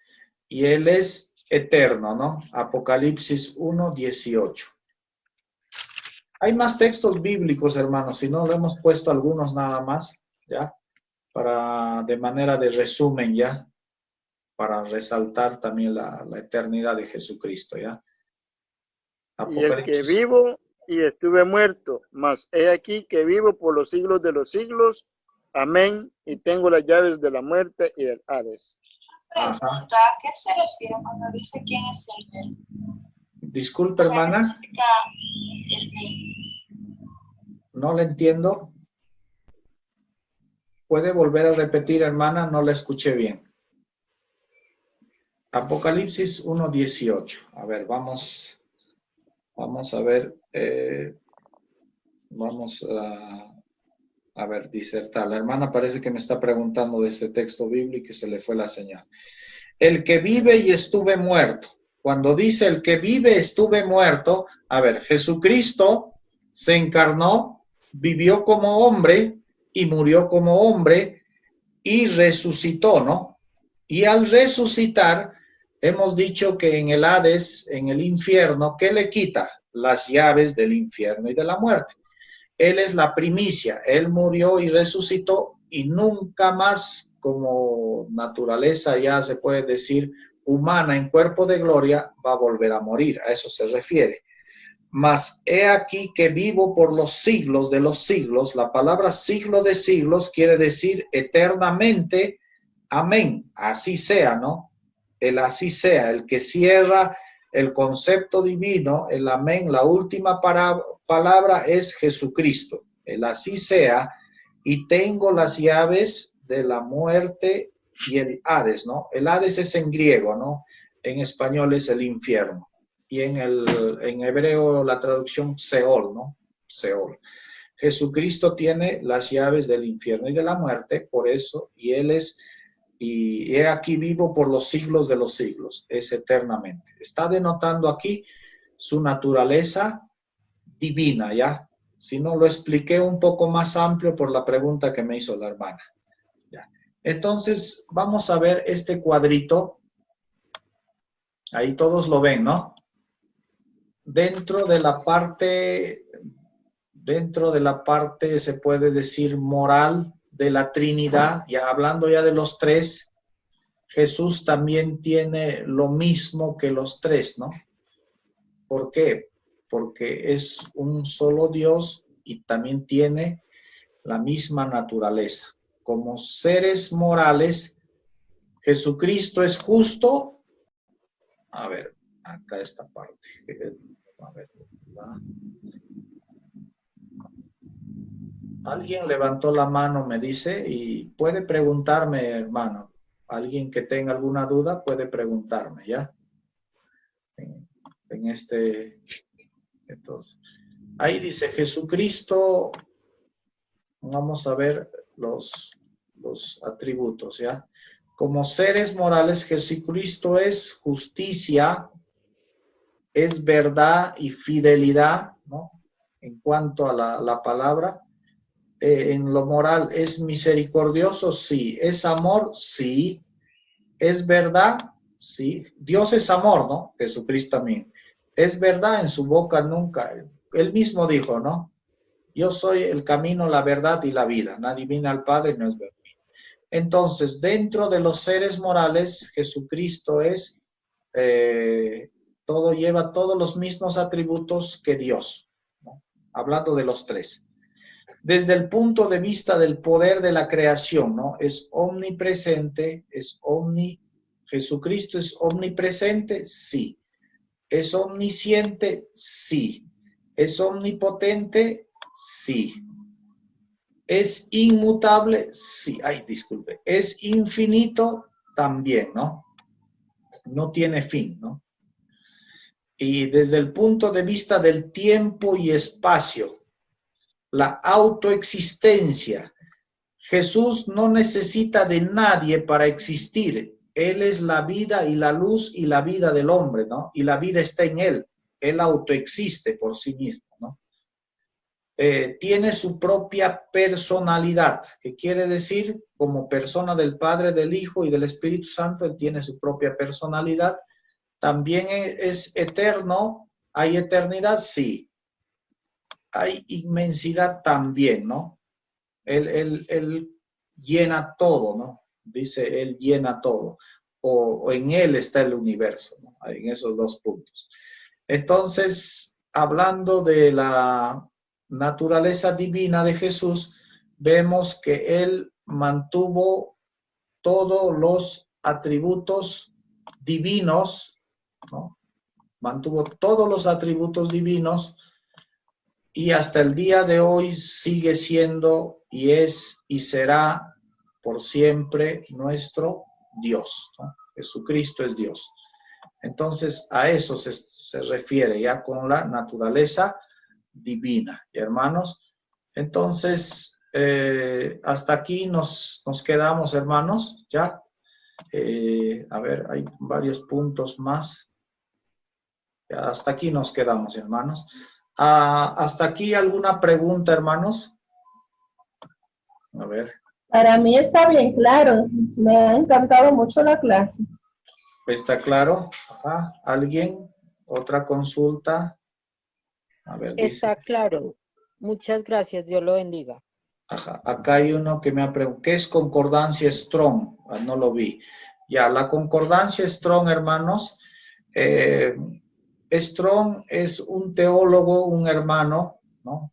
Y Él es eterno, ¿no? Apocalipsis 1:18. Hay más textos bíblicos, hermanos, si no, lo hemos puesto algunos nada más, ¿ya? De manera de resumen, ¿ya? Para resaltar también la eternidad de Jesucristo, ¿ya? Y el que vivo y estuve muerto, mas he aquí que vivo por los siglos de los siglos. Amén. Y tengo las llaves de la muerte y del Hades. Pregunta, ¿a qué se refiere cuando dice quién es el verbo? Disculpe, hermana. ¿Qué significa el verbo? No le entiendo. ¿Puede volver a repetir, hermana? No la escuché bien. Apocalipsis 1:18. A ver, vamos a ver. Vamos a A ver, disertar. La hermana parece que me está preguntando de este texto bíblico y se le fue la señal. El que vive y estuve muerto. Cuando dice el que vive estuve muerto, a ver, Jesucristo se encarnó, vivió como hombre y murió como hombre y resucitó, ¿no? Y al resucitar, hemos dicho que en el Hades, en el infierno, ¿qué le quita? Las llaves del infierno y de la muerte. Él es la primicia, él murió y resucitó y nunca más, como naturaleza ya se puede decir, humana en cuerpo de gloria, va a volver a morir, a eso se refiere. Mas he aquí que vivo por los siglos de los siglos. La palabra siglo de siglos quiere decir eternamente, amén, así sea, ¿no? El así sea, el que cierra el concepto divino, el amén, la última palabra es Jesucristo, el así sea, y tengo las llaves de la muerte y el Hades, ¿no? El Hades es en griego, ¿no? En español es el infierno, y en hebreo la traducción Seol, ¿no? Seol. Jesucristo tiene las llaves del infierno y de la muerte, por eso, y Él es... Y he aquí vivo por los siglos de los siglos, es eternamente. Está denotando aquí su naturaleza divina, ¿ya? Si no, lo expliqué un poco más amplio por la pregunta que me hizo la hermana. ¿Ya? Entonces, vamos a ver este cuadrito. Ahí todos lo ven, ¿no? Dentro de la parte, se puede decir, moral de la Trinidad, ya hablando ya de los tres, Jesús también tiene lo mismo que los tres, ¿no? ¿Por qué? Porque es un solo Dios y también tiene la misma naturaleza. Como seres morales, Jesucristo es justo. A ver, acá esta parte. A ver, ¿verdad? Alguien levantó la mano, me dice, y puede preguntarme, hermano. Alguien que tenga alguna duda puede preguntarme, ¿ya? En este... Entonces, ahí dice Jesucristo. Vamos a ver los atributos, ¿ya? Como seres morales, Jesucristo es justicia, es verdad y fidelidad, ¿no? En cuanto a la palabra. En lo moral, ¿es misericordioso? Sí. ¿Es amor? Sí. ¿Es verdad? Sí. Dios es amor, ¿no? Jesucristo también. ¿Es verdad? En su boca nunca. Él mismo dijo, ¿no? Yo soy el camino, la verdad y la vida. Nadie viene al Padre y no es verdad. Entonces, dentro de los seres morales, Jesucristo es, lleva todos los mismos atributos que Dios, ¿no? Hablando de los tres. Desde el punto de vista del poder de la creación, ¿no? Es omnipresente, Jesucristo es omnipresente, sí. ¿Es omnisciente? Sí. ¿Es omnipotente? Sí. ¿Es inmutable? Sí. Ay, disculpe. ¿Es infinito? También, ¿no? No tiene fin, ¿no? Y desde el punto de vista del tiempo y espacio, la autoexistencia. Jesús no necesita de nadie para existir. Él es la vida y la luz y la vida del hombre, ¿no? Y la vida está en Él. Él autoexiste por sí mismo, ¿no? Tiene su propia personalidad, que quiere decir, como persona del Padre, del Hijo y del Espíritu Santo, Él tiene su propia personalidad. También es eterno. ¿Hay eternidad? Sí. Hay inmensidad también, ¿no? Él llena todo, ¿no? Dice, Él llena todo. O en Él está el universo, ¿no? En esos dos puntos. Entonces, hablando de la naturaleza divina de Jesús, vemos que Él mantuvo todos los atributos divinos, ¿no? Mantuvo todos los atributos divinos y hasta el día de hoy sigue siendo y es y será por siempre nuestro Dios, ¿no? Jesucristo es Dios. Entonces, a eso se refiere ya con la naturaleza divina, hermanos. Entonces, hasta aquí nos quedamos, hermanos, ¿ya? A ver, hay varios puntos más. Ya, hasta aquí nos quedamos, hermanos. ¿Hasta aquí alguna pregunta, hermanos? A ver. Para mí está bien claro. Me ha encantado mucho la clase. ¿Está claro? Ajá. ¿Alguien? ¿Otra consulta? A ver, dice. Está claro. Muchas gracias. Dios lo bendiga. Ajá. Acá hay uno que me ha preguntado, ¿qué es concordancia Strong? Ah, no lo vi. Ya, la concordancia Strong, hermanos, Strong es un teólogo, un hermano, ¿no?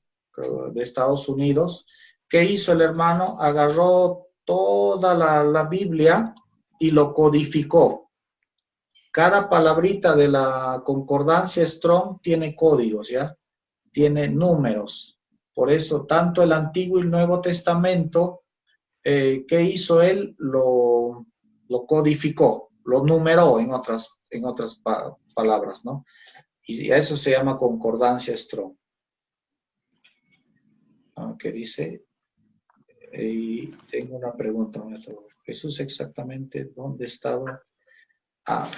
De Estados Unidos. ¿Qué hizo el hermano? Agarró toda la Biblia y lo codificó. Cada palabrita de la concordancia Strong tiene códigos, ¿ya? Tiene números. Por eso, tanto el Antiguo y el Nuevo Testamento, ¿qué hizo él? Lo codificó, lo numeró en otras palabras, ¿no? Y a eso se llama concordancia Strong. ¿Qué dice? Y tengo una pregunta, maestro. Jesús exactamente dónde estaba.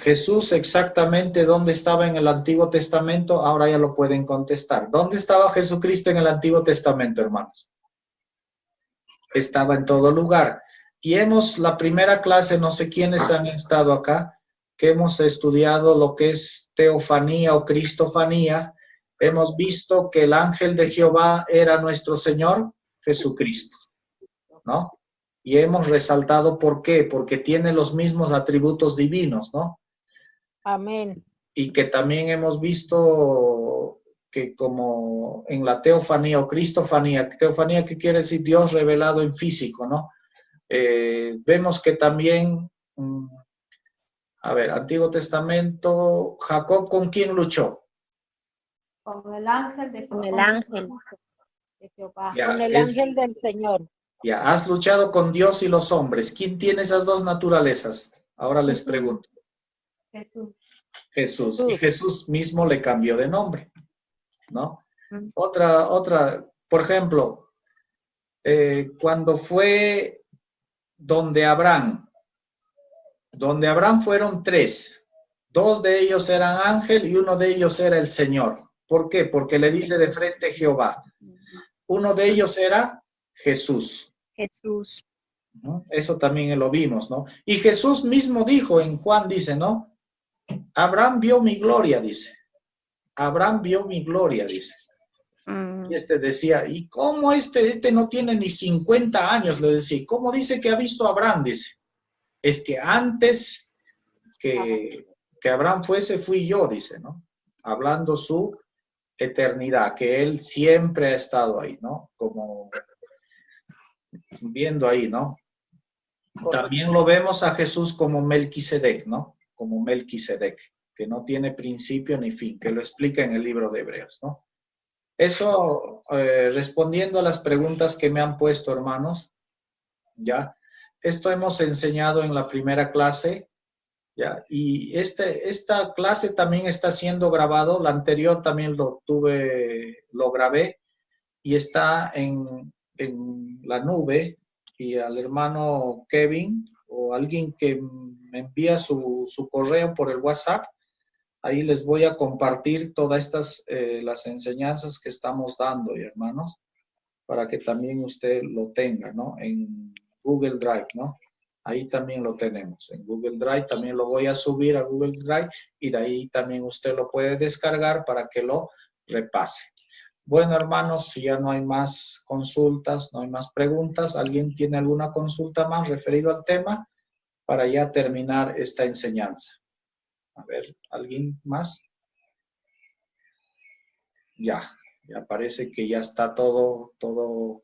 Jesús exactamente dónde estaba en el Antiguo Testamento, ahora ya lo pueden contestar. ¿Dónde estaba Jesucristo en el Antiguo Testamento, hermanos? Estaba en todo lugar. Y la primera clase, no sé quiénes han estado acá, que hemos estudiado lo que es teofanía o cristofanía. Hemos visto que el ángel de Jehová era nuestro Señor Jesucristo, ¿no? Y hemos resaltado por qué, porque tiene los mismos atributos divinos, ¿no? Amén. Y que también hemos visto que como en la teofanía o cristofanía, teofanía que quiere decir Dios revelado en físico, ¿no? Vemos que también, a ver, Antiguo Testamento, Jacob, ¿con quién luchó? Con el ángel de Con el ángel. de Jehová. Ya, Con el ángel del Señor. Ya, has luchado con Dios y los hombres. ¿Quién tiene esas dos naturalezas? Ahora les pregunto. Jesús. Jesús. Y Jesús mismo le cambió de nombre, ¿no? Otra, por ejemplo, cuando fue donde Abraham fueron 3. 2 de ellos eran ángel y 1 de ellos era el Señor. ¿Por qué? Porque le dice de frente Jehová. 1 de ellos era Jesús. Jesús. ¿No? Eso también lo vimos, ¿no? Y Jesús mismo dijo en Juan, dice, ¿no? Abraham vio mi gloria, dice. Abraham vio mi gloria, dice. Y decía, ¿y cómo este no tiene ni 50 años? Le decía, ¿cómo dice que ha visto a Abraham? Dice, es que antes que Abraham fui yo, dice, ¿no? Hablando su eternidad, que él siempre ha estado ahí, ¿no? Como viendo ahí, ¿no? También lo vemos a Jesús como Melquisedec, ¿no? Como Melquisedec, que no tiene principio ni fin, que lo explica en el libro de Hebreos, ¿no? Eso, respondiendo a las preguntas que me han puesto, hermanos, ¿ya? Esto hemos enseñado en la primera clase, ¿ya? Y esta clase también está siendo grabado, la anterior también lo grabé, y está en la nube, y al hermano Kevin, o alguien que me envía su correo por el WhatsApp, ahí les voy a compartir todas estas, las enseñanzas que estamos dando, hermanos, para que también usted lo tenga, ¿no? En Google Drive, ¿no? Ahí también lo tenemos. En Google Drive también lo voy a subir a Google Drive y de ahí también usted lo puede descargar para que lo repase. Bueno, hermanos, si ya no hay más consultas, no hay más preguntas, ¿alguien tiene alguna consulta más referido al tema para ya terminar esta enseñanza? A ver, ¿alguien más? Ya parece que ya está todo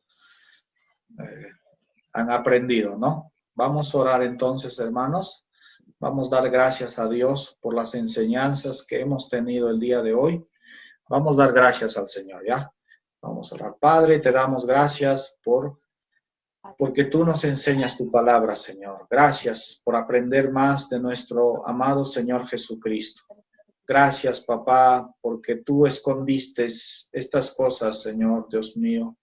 han aprendido, ¿no? Vamos a orar entonces, hermanos. Vamos a dar gracias a Dios por las enseñanzas que hemos tenido el día de hoy. Vamos a dar gracias al Señor, ¿ya? Vamos a orar. Padre, te damos gracias porque tú nos enseñas tu palabra, Señor. Gracias por aprender más de nuestro amado Señor Jesucristo. Gracias, papá, porque tú escondiste estas cosas, Señor, Dios mío,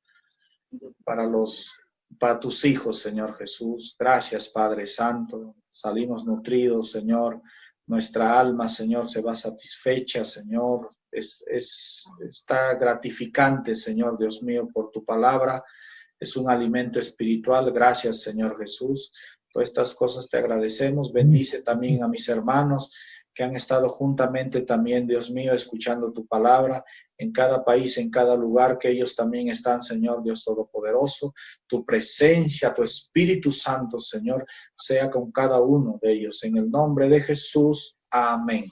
para tus hijos, Señor Jesús. Gracias, Padre Santo. Salimos nutridos, Señor. Nuestra alma, Señor, se va satisfecha, Señor. Está gratificante, Señor, Dios mío, por tu palabra. Es un alimento espiritual. Gracias, Señor Jesús. Todas estas cosas te agradecemos. Bendice también a mis hermanos que han estado juntamente también, Dios mío, escuchando tu palabra en cada país, en cada lugar que ellos también están, Señor Dios Todopoderoso. Tu presencia, tu Espíritu Santo, Señor, sea con cada uno de ellos. En el nombre de Jesús. Amén.